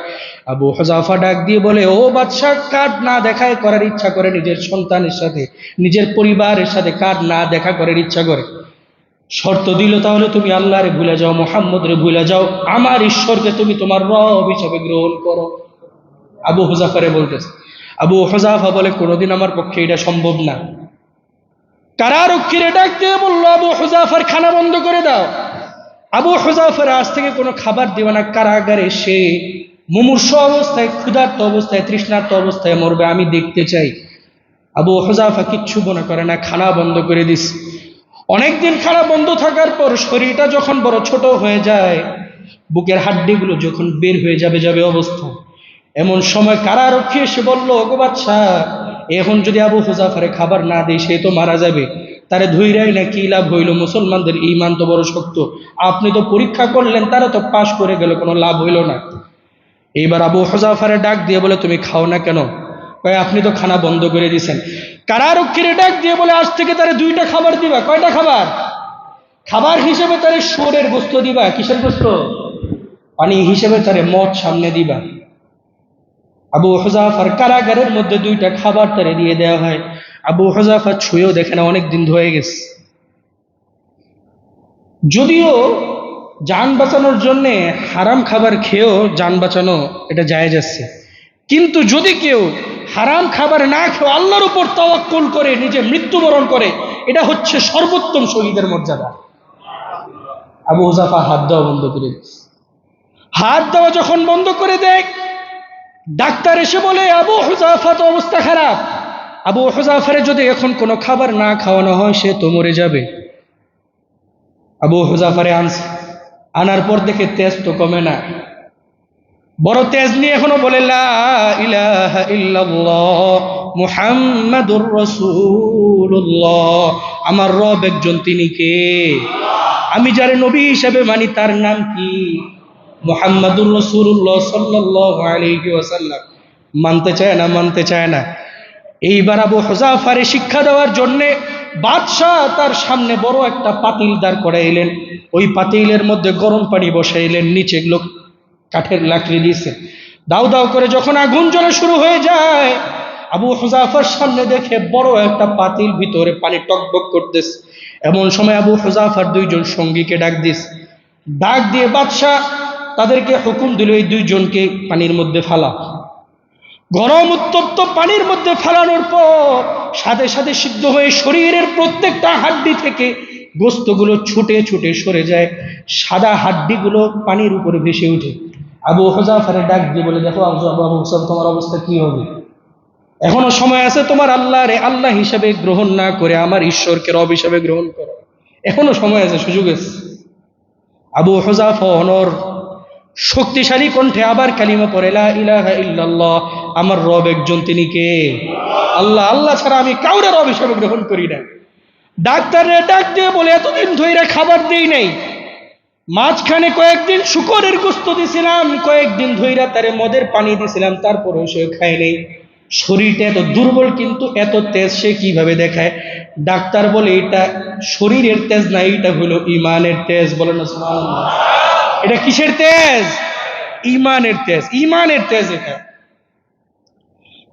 আবু হুযাফা ডাক দিয়ে বলে, ও বাদশাহ, কার না দেখায় করার ইচ্ছা করে নিজের সন্তানের সাথে, নিজের পরিবারের সাথে কার না দেখা করার ইচ্ছা করে? শর্ত দিল, তাহলে তুমি আল্লাহরে ভুলে যাও, মুহাম্মদরে ভুলে যাও, আমার ঈশ্বরকে তুমি তোমার রব হিসাবে গ্রহণ করো। আবু হুযাফারে বলতেছে। আবু হুযাফা বলে, কোনোদিন আমার পক্ষে এটা সম্ভব না। কারারক্ষীরে ডাক দিয়ে বলল, আবু হুযাফার খানা বন্ধ করে দাও। আবু হুযাফার আজ থেকে কোনো খাবার দিবে না, কারাগারে সে মুমূর্ষ অবস্থায়, ক্ষুধার্ত অবস্থায়, তৃষ্ণার্ত অবস্থায় মরবে, আমি দেখতে চাই। আবু হুযাফা কিচ্ছু মনে করে না, খানা বন্ধ করে দিস। অনেকদিন খানা বন্ধ থাকার পর শরীরটা যখন বড় ছোট হয়ে যায়, বুকের হাড্ডিগুলো যখন বের হয়ে যাবে অবস্থা, এমন সময় কারারক্ষী এসে বলল, ওগো বাদশাহ, এখন যদি আবু হুযাফারে খাবার না দেয় সে তো মারা যাবে, তারে ধৈরাই না কি লাভ হইল? মুসলমানদের ঈমান তো বড় শক্ত, আপনি তো পরীক্ষা করলেন, তারা তো পাশ করে গেল, কোনো লাভ হইল না। এইবার আবু হুযাফারে ডাক দিয়ে বলে, তুমি খাও না কেন? কয়, আপনি তো খানা বন্ধ করে দিয়েছেন। কারারক্ষীরে ডাক দিয়ে বলে, আজ থেকে তারে 2টা খাবার দিবা। কয়টা খাবার? খাবার হিসেবে তারে শুয়োরের গোস্ত দিবা। কিসের গোস্ত? পানি হিসেবে তারে মদ সামনে দিবা। আবু হুযাফার কারাগারের মধ্যে 2টা খাবার তারে দিয়ে দেওয়া হয়। আবু হুযাফা ছুঁয়েও দেখে না, অনেক দিন ধরে গেছে। যদিও জান বাঁচানোর জন্য হারাম খাবার খেয়েও জান বাঁচানো এটা জায়েজ আছে, কিন্তু যদি কেউ হারাম খাবার না খেয়ে আল্লাহর উপর তাওয়াক্কুল করে নিজে মৃত্যুবরণ করে, এটা হচ্ছে সর্বোত্তম শহীদের মর্যাদা। আবু হুযাফা হাত দেওয়া বন্ধ করে দিয়েছে। হাত দেওয়া যখন বন্ধ করে দেয়, ডাক্তার এসে বলে, আবু হুযাফা তো অবস্থা খারাপ, আবু হুযাফারে যদি এখন কোনো খাবার না খাওয়ানো হয় সে তো মরে যাবে। আবু হুযাফারে আনার পর দেখে তেজ তো কমে না, বড় তেজ নিয়ে এখনো বলে, লা ইলাহা ইল্লাল্লাহ মুহাম্মাদুর রাসূলুল্লাহ, আমার রব একজন, তিনি কে? আমি যারে নবী হিসেবে মানি তার নাম কি? মুহাম্মাদুর রাসূলুল্লাহ সাল্লাল্লাহু আলাইহি ওয়াসাল্লাম। মানতে চায় না। এইবার আবু হুযাফারে শিক্ষা দেওয়ার জন্যে বাদশাহ তার সামনে বড় একটা পাতিল দাঁড় করাইলেন। ওই পাতিলের মধ্যে গরম পানি বসাইলেন, নিচে লোক কাঠের লাকড়ি দিয়েছে। দাউ দাউ করে যখন আগুন জ্বলা শুরু হয়ে যায়, আবু হুযাফার সামনে দেখে বড় একটা পাতিল, ভিতরে পানি টকবক করতেছে। এমন সময় আবু হুযাফার 2জন সঙ্গীকে ডাক দিয়ে বাদশাহ তাদেরকে হুকুম দিল, এই 2জনকে পানির মধ্যে ফালা। গরম উত্তপ্ত পানির মধ্যে ফেলানোর পর সাথে সাথে সিদ্ধ হয়ে শরীরের প্রত্যেকটা হাড্ডি থেকে গোস্তগুলো ছুটে ছুটে সরে যায়, সাদা হাড্ডিগুলো পানির উপরে ভেসে ওঠে। আবু হুযাফারে ডাক দিয়ে বলে, দেখো আবু হুযাফা, তোমার অবস্থা কি হবে? এখনো সময় আছে, তোমার আল্লাহরে আল্লাহ হিসাবে গ্রহণ না করে আমার ঈশ্বরকে রব হিসাবে গ্রহণ করো, এখনো সময় আছে, সুযোগ আছে। আবু হুযাফা অনর শক্তিশালী কণ্ঠে আবার কালিমা পড়ে, লা ইলাহা ইল্লাল্লাহ, আমার রব একজন, তিনি কে? আল্লাহ, আল্লাহ ছাড়া আমি কাউরে রব হিসেবে গ্রহণ করি না। ডাক্তারের ডাক দিয়ে বলে, এতদিন ধরে খাবার দেই নাই, মাঝখানে কয়েকদিন শুকরের গোস্ত দিছিলাম, কয়েকদিন ধইরা তারে মদের পানি দিছিলাম, তারপরেও সে খায় নেই। শরীরটা এত দুর্বল, কিন্তু এত তেজ সে কিভাবে দেখায়? ডাক্তার বলে, এটা শরীরের তেজ না, এটা হলো ইমানের তেজ। বলেন না সুবহানাল্লাহ। এটা কিসের তেজ? ইমানের তেজ, ইমানের তেজ এটা।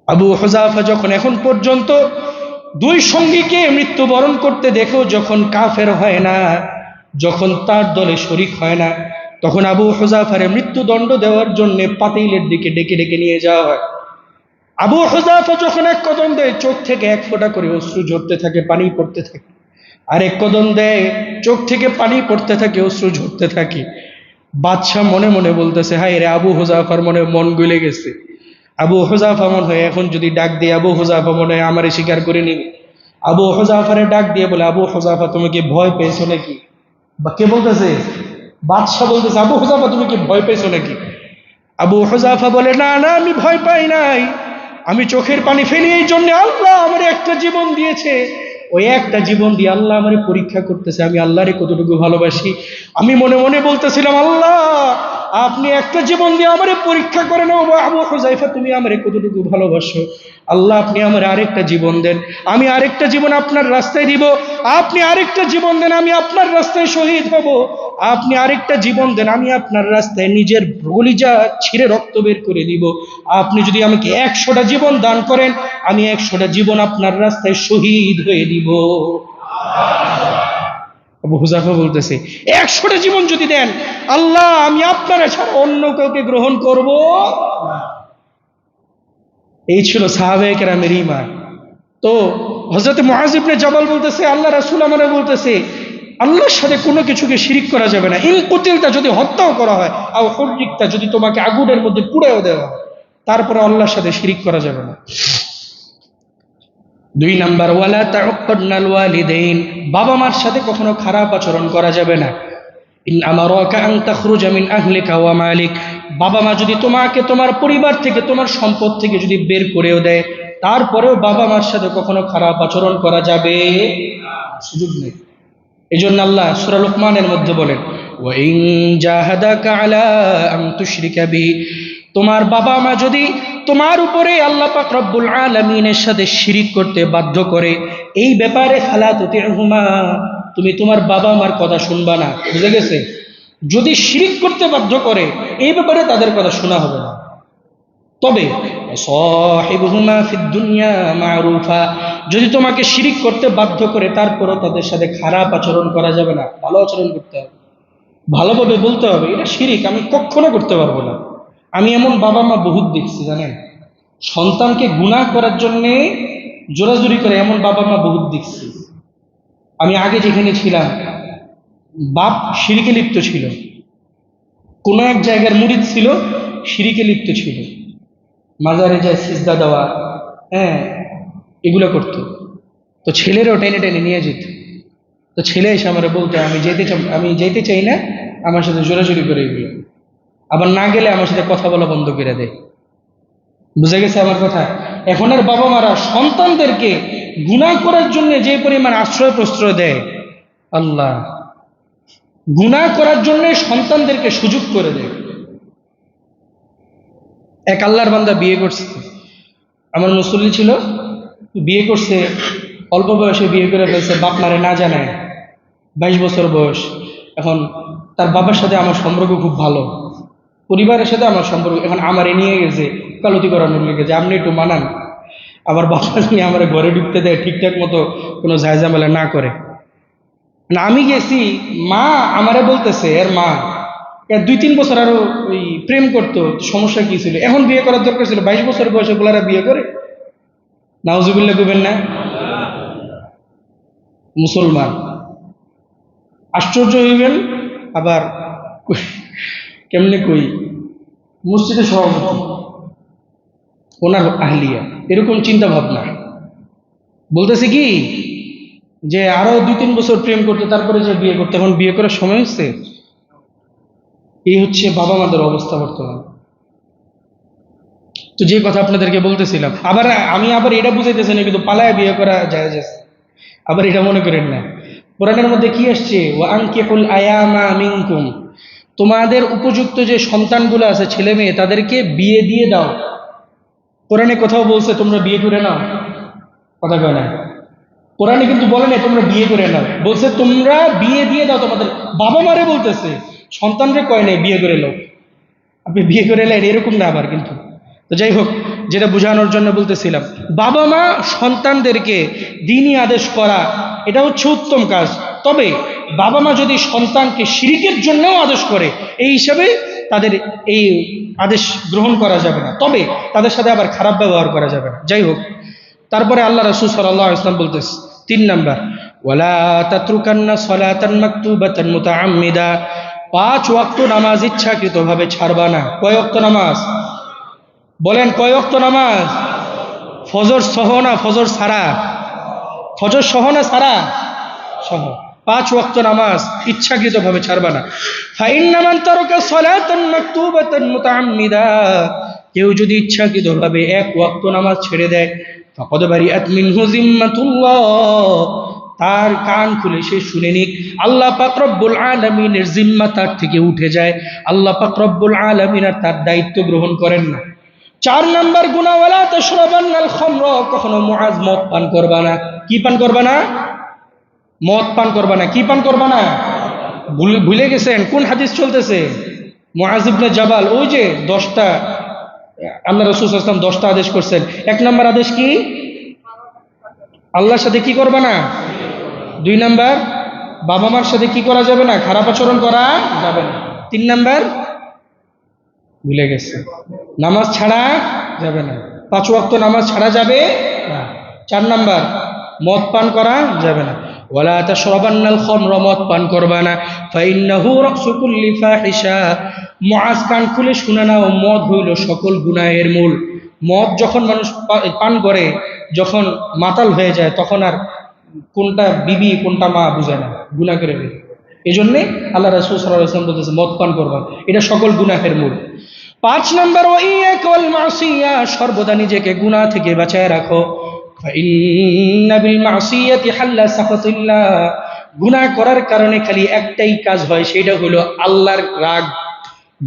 আবু হুযাফা যখন এখন পর্যন্ত 2 সঙ্গীকে মৃত্যুবরণ করতে দেখেও যখন কাফের হয় না, যখন তার দলে শরিক হয় না, তখন আবু হুযাফারে মৃত্যুদণ্ড দেওয়ার জন্য পাতিলের দিকে ডেকে ডেকে নিয়ে যাওয়া হয়। আবু হুযাফা যখন এক কদম দেয়, চোখ থেকে 1 ফোঁটা করে অশ্রু ঝরতে থাকে, পানি পড়তে থাকে। আর এক কদম দেয়, চোখ থেকে পানি পড়তে থাকে, অশ্রু ঝরতে থাকে। বাদশাহ মনে মনে বলতেছে, হায় রে, আবু হুযাফার মন গলে গেছে। আবু হুযাফা মনে হয় এখন যদি ডাক দিয়ে, আবু হুযাফা মনে হয় আমারে স্বীকার করে নিবে। আবু হুযাফারে ডাক দিয়ে বলে, আবু হুযাফা, তুমি কি ভয় পেয়েছো নাকি? বা কে বলতেছে? বাদশাহ বলতেছে, আবু হুযাফা, তুমি কি ভয় পেয়েছো নাকি? আবু হুযাফা বলে, না না, আমি ভয় পাই নাই, আমি চোখের পানি ফেলি এই জন্য আল্লাহ আমার একটা জীবন দিয়েছে, ওই একটা জীবন দিয়ে আল্লাহ আমারে পরীক্ষা করতেছে আমি আল্লাহরে কতটুকু ভালোবাসি। আমি মনে মনে বলতেছিলাম, আল্লাহ আপনি একটা জীবন দিয়ে আমারে পরীক্ষা করে নাও, আবু হুযাফা তুমি আমারে কতটুকু ভালোবাসো। আল্লাহ আপনি আমার আরেকটা জীবন দেন, আমি আরেকটা জীবন আপনার রাস্তায় দিব। আপনি আরেকটা জীবন দেন, আমি আপনার রাস্তায় শহীদ হব। আপনি আরেকটা জীবন দেন, আমি আপনার রাস্তায় নিজের কলিজা ছিঁড়ে রক্ত বের করে দিব। আপনি যদি আমাকে 100টা জীবন দান করেন, আমি 100টা জীবন আপনার রাস্তায় শহীদ হয়ে দিব। আবু হুযায়ফা বলতেছে, 100টা জীবন যদি দেন, আল্লাহ আমি আপনারা ছাড়া অন্য কাউকে গ্রহণ করব না। এই ছিল সাহাবায়ে কেরামের ঈমান। তো হযরত মুআয ইবনে জাবাল বলতেছে, আল্লাহ রাসূল আমারে বলতেছে, আল্লাহর সাথে কোনো কিছুকে শিরিক করা যাবে না। ইন কুতিলতা, যদি হত্যাও করা হয়, আও হুররিকতা, যদি তোমাকে আগুনের মধ্যে পুড়েও দেওয়া হয়, তারপরে আল্লাহর সাথে শিরিক করা যাবে না। 2 নাম্বার, ওয়ালা তাউক্কাদনাল ওয়ালিদাইন, বাবা মার সাথে কখনো খারাপ আচরণ করা যাবে না। ইন আমারাকা আন তাখরুজা মিন আহলিকা ওয়া মালিক, বাবা মা যদি তোমাকে তোমার পরিবার থেকে, তোমার সম্পদ থেকে যদি বের করেও দেয়, তারপরেও বাবা মার সাথে কখনো খারাপ আচরণ করা যাবে না, সুযোগ নেই। এই জন্য আল্লাহ সূরা লুকমানের মধ্যে বলেন, ওয়া ইন জাহাদাকা আলা আন তুশরিকা বি, তোমার বাবা মা যদি তোমার উপরে আল্লাহ পাক রব্বুল আলামিনের সাথে শিরিক করতে বাধ্য করে, এই ব্যাপারে ফালা তুতিহুমা, তুমি তোমার বাবা মার কথা শুনবা না। বুঝে গেছে? যদি শিরিক করতে বাধ্য করে, এই ব্যাপারে তাদের কথা শোনা হবে না। তবে সাহিবুহুমা ফিদ দুনিয়া মারুফা, যদি তোমাকে শিরিক করতে বাধ্য করে, তারপরও তাদের সাথে খারাপ আচরণ করা যাবে না, ভালো আচরণ করতে হবে, ভালোভাবে বলতে হবে এটা শিরিক আমি কখনো করতে পারবো না। আমি এমন বাবা মা বহুত দেখছি, জানেন, সন্তানকে গুনাহ করার জন্যে জোরাজুরি করে, এমন বাবা মা বহুত দেখছি। আমি আগে যেখানে ছিলাম, বাপ শিরিকে লিপ্ত ছিল, কোনো এক জায়গার মুরিদ ছিল, শিরিকে লিপ্ত ছিল, মাজারে যায় সিজদা দেওয়া, হ্যাঁ, এগুলো করতো। তো ছেলেরও টেনে টেনে নিয়ে যেত। তো ছেলে এসে আমার বলতো, আমি যেতে চাই না, আমার সাথে জোরাজুরি করে এগুলো, আবার না গেলে আমার সাথে কথা বলা বন্ধ করে দেয়। বুঝে গেছে আমার কথা? এখনের বাবা মারা সন্তানদেরকে গুনাহ করার জন্য যে পরিমাণ আশ্রয় প্রশ্রয় দেয়, আল্লাহ, গুনাহ করার জন্য সন্তানদেরকে সুযোগ করে দেয়। এক আল্লাহর বান্দা বিয়ে করছে, আমার মুসল্লি ছিল, বিয়ে করছে, অল্প বয়সে বিয়ে করে ফেলছে, বাপ মারে না জানায়, 22 বছর বয়স। এখন তার বাবার সাথে আমার সম্পর্ক খুব ভালো, পরিবারের সাথে আমার সম্পর্ক, এখন আমারে নিয়ে গেছে কালতি করানোর লেগে, যে আপনি একটু মানান, আমার বাবা নিয়ে আমার ঘরে ঢুকতে দেয়, ঠিকঠাক মতো কোনো ঝামেলা না করে না। আমি গেছি, মা আমারে বলতেছে, এর মা, এর 2-3 বছর আরো ওই প্রেম করতো, সমস্যা কি ছিল, এখন বিয়ে করার দরকার ছিল, 22 বছর বয়সে গোলারা বিয়ে করে, নাউজুবিল্লাহ কইবেন না? মুসলমান আশ্চর্য হইবেন। আবার কেমনে কই, মসজিদের সভাপতি, ওনার আহলিয়া, এরকম চিন্তা ভাবনা। বলতেছে কি যে আরো 2-3 বছর প্রেম করতে, তারপরে যে বিয়ে করতে, এখন বিয়ে করার সময় হচ্ছে। এই হচ্ছে বাবা মাদের অবস্থা বর্তমান। তো যে কথা আপনাদেরকে বলতেছিলাম, আমি এটা বুঝাইতেছি না কিন্তু পালায় বিয়ে করা জায়েজ আছে, আবার এটা মনে করেন না। কোরআনের মধ্যে কি আসছে, ওয়া আনকিহুল আয়ামা মিনকুম, তোমাদের উপযুক্ত যে সন্তানগুলো আছে, ছেলে মেয়ে, তাদেরকে বিয়ে দিয়ে দাও। কোরআনে কোথাও বলছে তোমরা বিয়ে করে নাও? কথা কয় না। কোরআনে কিন্তু বলে না তোমরা বিয়ে করে নাও, বলছে তোমরা বিয়ে দিয়ে দাও। তোমাদের বাবা মারে বলতেছে, সন্তানরে কয় নাই বিয়ে করে নাও, আপনি বিয়ে করে এলেন, এরকম না আবার কিন্তু। তো যাই হোক, যেটা বোঝানোর জন্য বলতেছিলাম, বাবা মা সন্তানদেরকে দ্বীনি আদেশ করা, এটা হচ্ছে উত্তম কাজ। তবে বাবা মা যদি সন্তানকে শিরিকের জন্যও আদেশ করে, এই হিসাবে তাদের এই আদেশ গ্রহণ করা যাবে না, তবে তাদের সাথে আবার খারাপ ব্যবহার করা যাবে না। যাই হোক, তারপরে আল্লাহ রাসূল সাল্লাল্লাহু আলাইহি ওয়াসাল্লাম বলতেছে 3 নাম্বার, ওয়ালা তাতরুকান্না সালাতান মাকতুবাতান মুতাআম্মিদা, 5 ওয়াক্ত নামাজ ইচ্ছাকৃতভাবে ছাড়বা না। কয় ওয়াক্ত নামাজ বলেন? কয় ওয়াক্ত নামাজ? ফজর সহ না ফজর ছাড়া? ফজর সহ না ছাড়া? সহ। 5 ওয়াক্ত নামাজ ইচ্ছাকৃতভাবে ছাড়বা না। ফাইন্না মান তারাকা সালাতান মাকতুবাতান মুতাআম্মিদা, কেউ যদি ইচ্ছাকৃতভাবে 1 ওয়াক্ত নামাজ ছেড়ে দেয়, ফাকাদ বারিআত মিনহু জিম্মাতুল্লাহ, তার কান খুলে সে শুনে নিক, আল্লাহ পাক রব্বুল আলামিনের জিম্মা তার থেকে উঠে যায়, আল্লাহ পাক রব্বুল আলামিন আর তার দায়িত্ব গ্রহণ করেন না। 4 নাম্বার গুনাহ, ওয়ালা তাশরাবান্নাল খামর, কখনো মুআজ মদ পান করবা না। কি পান করবা না? মদ পান করবা না। কি পান করবা না? ভুলে গেছেন কোন হাদিস চলতেছে? মুআজ ইবনে জাবাল, ওই যে 10টা আল্লাহ রাসূল সাল্লাল্লাহু আলাইহি ওয়াসাল্লাম 10টা আদেশ করছেন। 1 নম্বর আদেশ কি? আল্লাহর সাথে কি করবা না? 2 নাম্বার, বাবা মার সাথে কি করা যাবে না? খারাপ আচরণ করা যাবে না। 3 নাম্বার ভুলে গেছে, নামাজ ছাড়া যাবে না। 5 ওয়াক্ত নামাজ ছাড়া যাবে না। 4 নাম্বার, মদ পান করা যাবে না। ওয়ালা তাশরাবান্নাল খামরা, মদ পান করবা না। ফাইন্নাহু রাসু কুল্লি ফাহিশা, মুআজ কান খুলে শুনে নাও, মদ হইল সকল গুনাহের মূল। মদ যখন মানুষ পান করে, যখন মাতাল হয়ে যায়, তখন আর কোনটা বিবি কোনটা মা বুঝে না, গুনাহ করে ফেলে। এই জন্যে আল্লাহ রাসূল সাল্লাল্লাহু আলাইহি ওয়াসাল্লাম বলতেছে মদ পান করবা, এটা সকল গুনাহের মূল। 5 নাম্বার, ওয়াইয়াকা ওয়াল মাসিয়া, সর্বদা নিজেকে গুনাহ থেকে বাঁচায় রাখো। ফাইন্না বিল মাসিয়াতি হাল্লা সাখাতুল্লাহ, গুনাহ করার কারণে খালি একটাই কাজ হয়, সেটা হলো আল্লাহর রাগ।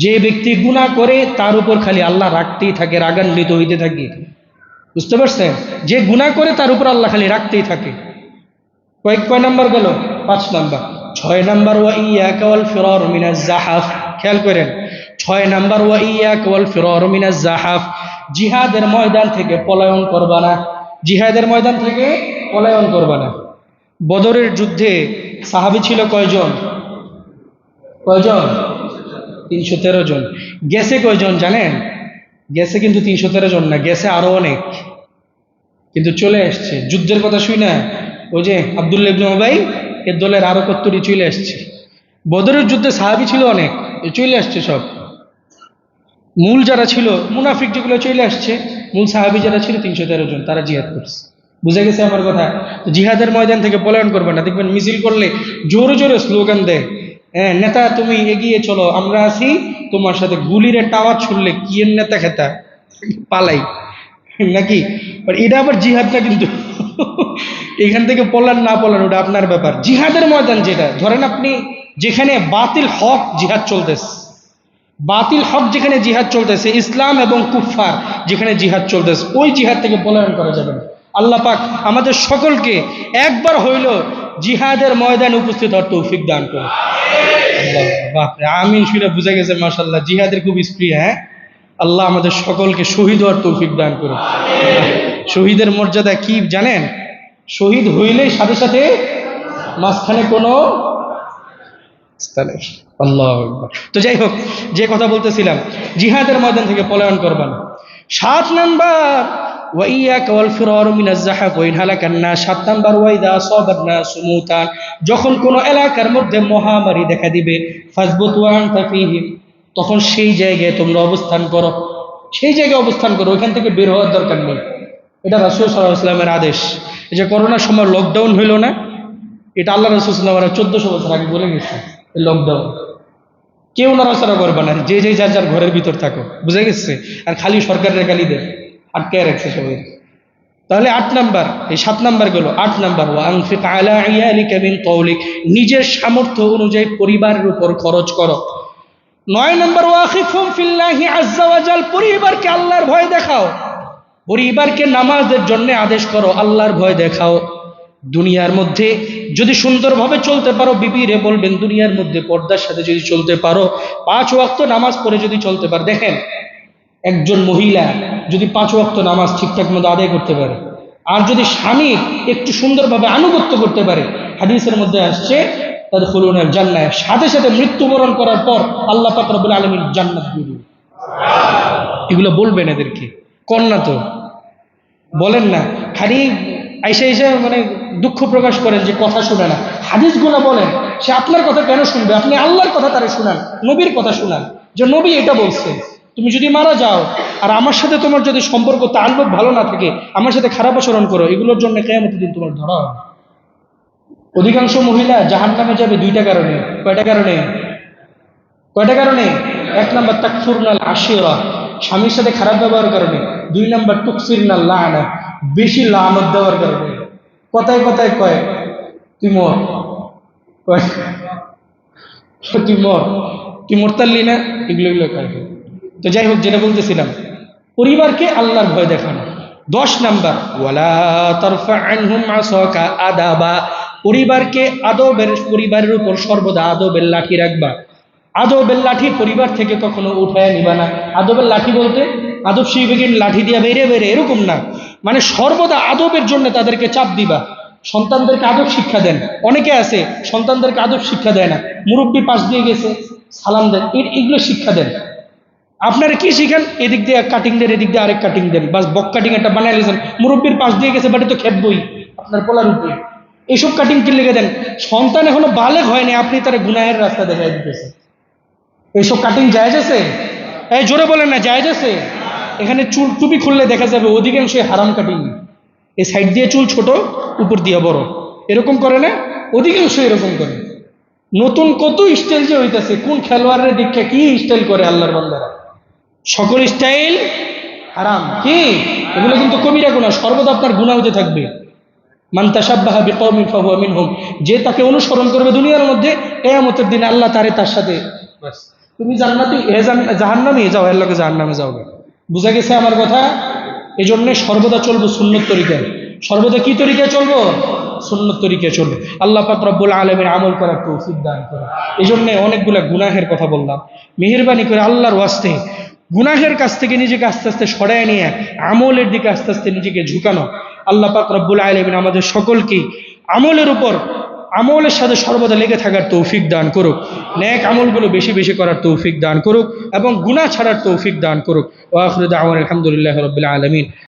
যে ব্যক্তি গুনাহ করে তার উপর খালি আল্লাহ রাগতেই থাকে, রাগান্বিত হইতে থাকে। বুঝতে পারছেন? যে গুনাহ করে তার উপর আল্লাহ খালি রাগতেই থাকে। কয় নাম্বার গেল? 5 নাম্বার। 6 নাম্বার, ওয়াইয়াকা ওয়াল ফিরার মিনাজ জাহাফ, খেয়াল করেন। 6 নাম্বার, ওয়াইয়াকা ওয়াল ফিরার মিনাজ জাহাফ, জিহাদের ময়দান থেকে পলায়ন করবা না। জিহাদের ময়দান থেকে পলায়ন করবা না। বদরের যুদ্ধে সাহাবী ছিল কয়জন? 313 জন। গেছে কয়জন জানেন? গেছে কিন্তু 313 জন না, গেছে আরো অনেক, কিন্তু চলে আসছে। যুদ্ধের কথা শুই না, ওই যে আব্দুল্লাহ ইবনে উবাই এর দলের আরো কতটি চলে আসছে। বদরের যুদ্ধে সাহাবী ছিল অনেক, চলে আসছে সব। মূল যারা ছিল মুনাফিক যেগুলো চলে আসছে, মূল সাহাবী যারা ছিল 313 জন, তারা জিহাদ করছে। বুঝে গেছে আমার কথা? জিহাদের ময়দান থেকে পলায়ন করবে না। দেখবেন মিছিল করলে জোরে জোরে স্লোগান দেয়, হ্যাঁ নেতা তুমি এগিয়ে চলো, আমরা আছি তোমার সাথে। গুলির একটা আওয়াজ শুনলে কি এর নেতা খেতা পালাই নাকি? এটা আবার জিহাদ না কিন্তু। এখান থেকে পলান না পলান ওটা আপনার ব্যাপার। জিহাদের ময়দান যেটা, ধরেন আপনি যেখানে বাতিল হক জিহাদ চলতেছে, বাতিল হক যেখানে জিহাদ চলতেছে, ইসলাম এবং কুফফার যেখানে জিহাদ চলতেছে, ওই জিহাদ থেকে পলায়ন করা যাবে না। আল্লাহ পাক আমাদের সকলকে একবার হইল জিহাদের ময়দানে উপস্থিত হওয়ার তৌফিক দান করুন। বাপরে, আমিন শুনে বুঝে গেছে মাশাআল্লাহ, জিহাদের খুব স্প্রিয়। হ্যাঁ, আল্লাহ আমাদের সকলকে শহীদ হওয়ার তৌফিক দান করুন। শহীদের মর্যাদা কি জানেন? শহীদ হইলেই সাথে সাথে মাঝখানে কোনো আল্লাহু আকবার। তো যাই হোক, যে কথা বলতেছিলাম, জিহাদের ময়দান থেকে পলায়ন করবেন। 7 নাম্বার, ওয়াইয়াকা ওয়াল ফিরার মিনাজ জাহাফ ওয়া ইন হালাকান নাস। 7 নাম্বার, ওয়াইদা আসাবাত নাস মুতান, যখন কোন এলাকার মধ্যে মহামারী দেখা দিবে, ফাজবুতু আনতা ফীহিম, তখন সেই জায়গায় তোমরা অবস্থান করো। সেই জায়গায় অবস্থান করো, ওইখান থেকে বের হওয়ার দরকার নেই। এটা রাসূল সাল্লাল্লাহু আলাইহি ওয়াসাল্লামের আদেশ। এই যে করোনার সময় লকডাউন হইল না, এটা আল্লাহ রাসূল সাল্লাল্লাহু আলাইহি ওয়াসাল্লাম 1400 বছর আগে বলে গেছে। লকডাউন কেউ নড়াচড়া করবে না, যে যার যার ঘরের ভিতর থাকো। বুঝে গেছে? আর খালি সরকারের গালি দেয়, আটকায় রাখছে সবাই। তাহলে 8 নাম্বার, এই 7 নাম্বার গেল। 8 নাম্বার, ওয়া আনফিক আলা ইয়ালিকা মিন কওলিক, নিজের সামর্থ্য অনুযায়ী পরিবারের উপর খরচ করো। 9 নাম্বার, ওয়াখিফহুম ফিল্লাহি আযজা ওয়া জাল, পরিবারকে আল্লাহর ভয় দেখাও। পরিবারকে নামাজের জন্য আদেশ করো, আল্লাহর ভয় দেখাও। দুনিয়ার মধ্যে যদি সুন্দরভাবে চলতে পারো, বিবিরে বলবেন দুনিয়ার মধ্যে পর্দার সাথে যদি চলতে পারো, 5 ওয়াক্ত নামাজ পড়ে যদি চলতে পারো। দেখেন, একজন মহিলা যদি 5 ওয়াক্ত নামাজ ঠিকঠাক মতো আদায় করতে পারে, আর যদি স্বামী একটু সুন্দরভাবে আনুগত্য করতে পারে, হাদিসের মধ্যে আসছে তাদখুলুনাল জান্নাহ, সাথে সাথে মৃত্যুবরণ করার পর আল্লাহ পাক রব্বুল আলামিন জান্নাত দিয়ে দিবেন। এগুলো বলবেন এদেরকে, কন্যা তো বলেন না, খালি আইসা আইসা মানে দুঃখ প্রকাশ করেন যে কথা শুনে না। হাদিসগুলো বলেন, সে আপনার কথা কেন শুনবে? আপনি আল্লাহর কথা তারে শুনান, নবীর কথা শুনান, যে নবী এটা বলছে, তুমি যদি মারা যাও আর আমার সাথে তোমার যদি সম্পর্ক তাল্লুক ভালো না থাকে, আমার সাথে খারাপ আচরণ করো, এগুলোর জন্য কিয়ামতের দিন তোমার ধরা হবে। অধিকাংশ মহিলা জাহান্নামে যাবে 2টা কারণে। কয়টা কারণে? 1 নাম্বার, তাকফুরনাল আশিরা, স্বামীর সাথে খারাপ ব্যবহার কারণে। 2 নাম্বার, তুকসিরনাল লাআনা, বেশি লানত দেওয়ার কারণে। কথায় কথায় কয় তুই মর, তুই মরতাল্লি না, এগুলো কয়। তো যাই হোক, যেটা বলতেছিলাম, পরিবারকে আল্লাহর ভয় দেখানো। 10 নাম্বার, ওয়ালা তারফা আনহুম আসাকা আদাবা, পরিবারের উপর সর্বদা আদবের লাঠি রাখবা। আদবের লাঠি পরিবার থেকে কখনো উঠায় নিবা না। আদবের লাঠি বলতে আদব শিখবে কি লাঠি দিয়া বেড়ে বেড়ে এরকম না, মানে সর্বদা আদবের জন্য তাদেরকে চাপ দিবা। সন্তানদেরকে আদব শিক্ষা দেন। অনেকে আছে সন্তানদেরকে আদব শিক্ষা দেয় না, মুরব্বী পাশ দিয়ে গেছে সালাম দেন, এগুলো শিক্ষা দেন। আপনারা কি শিখেন? এদিক দিয়ে এক কাটিং দেন, এদিক দিয়ে আরেক কাটিং দেন, বাস বক কাটিং একটা বানাই লিখেছেন, মুরব্বীর পাশ দিয়ে গেছে বাট তো খেপবই আপনার পোলার উপরে। এইসব কাটিং কি লেগে দেন? সন্তান এখনো বালেগ হয়নি, আপনি তারা গুনাহের রাস্তা দেখাই দিতেছেন। এইসব কাটিং জায়েজ আছে? এই জোরে বলেন না, জায়েজ আছে? এখানে চুল টুপি খুললে দেখা যাবে অধিকাংশই হারাম কাটিং। এই সাইড দিয়ে চুল ছোট, উপর দিয়ে বড়, এরকম করে না? অধিকাংশ এরকম করে। নতুন কত স্টাইল যে হইতেছে, কোন খেলোয়াড়ের দীক্ষা কি স্টাইল করে আল্লাহর বান্দারা। সকল স্টাইল হারাম। কি এগুলো কিন্তু কবিরা গুনাহ, সর্বদা আপনার গুনাহ হতে থাকবে। মান তাশাব্বাহা বিকওমিন ফাহুয়া মিনহুম, যে তাকে অনুসরণ করবে দুনিয়ার মধ্যে, কিয়ামতের দিন আল্লাহ তার সাথে, বাস তুমি জান্নাতি জাহান্নামে যাও, এর লগে জাহান্নামে যাও। বুঝা গেছে আমার কথা? এই জন্য সর্বদা চলবো সুন্নত তরিকায়। সর্বদা কি তরিকায় চলবো? সুন্নত তরিকায় চলবো। আল্লাহ পাক রব্বুল আলামিন আমল করার তৌফিক দান করে। এই জন্য অনেকগুলা গুনাহের কথা বললাম। মেহেরবানি করে আল্লাহর ওয়াস্তে গুনাহের কাছ থেকে নিজেকে আস্তে আস্তে সরায় নিয়ে আমলের দিকে আস্তে আস্তে নিজেকে ঝুঁকানো। আল্লাহ পাক রব্বুল আলামিন আমাদের সকলকে আমলের উপর, আমলের সাথে সর্বদা লেগে থাকার তৌফিক দান করুক। নেক আমলগুলো বেশি বেশি করার তৌফিক দান করুক এবং গুনাহ ছাড়ার তৌফিক দান করুক। ওয়া আখিরু দাওয়ানা আলহামদুলিল্লাহি রাব্বিল আলামিন।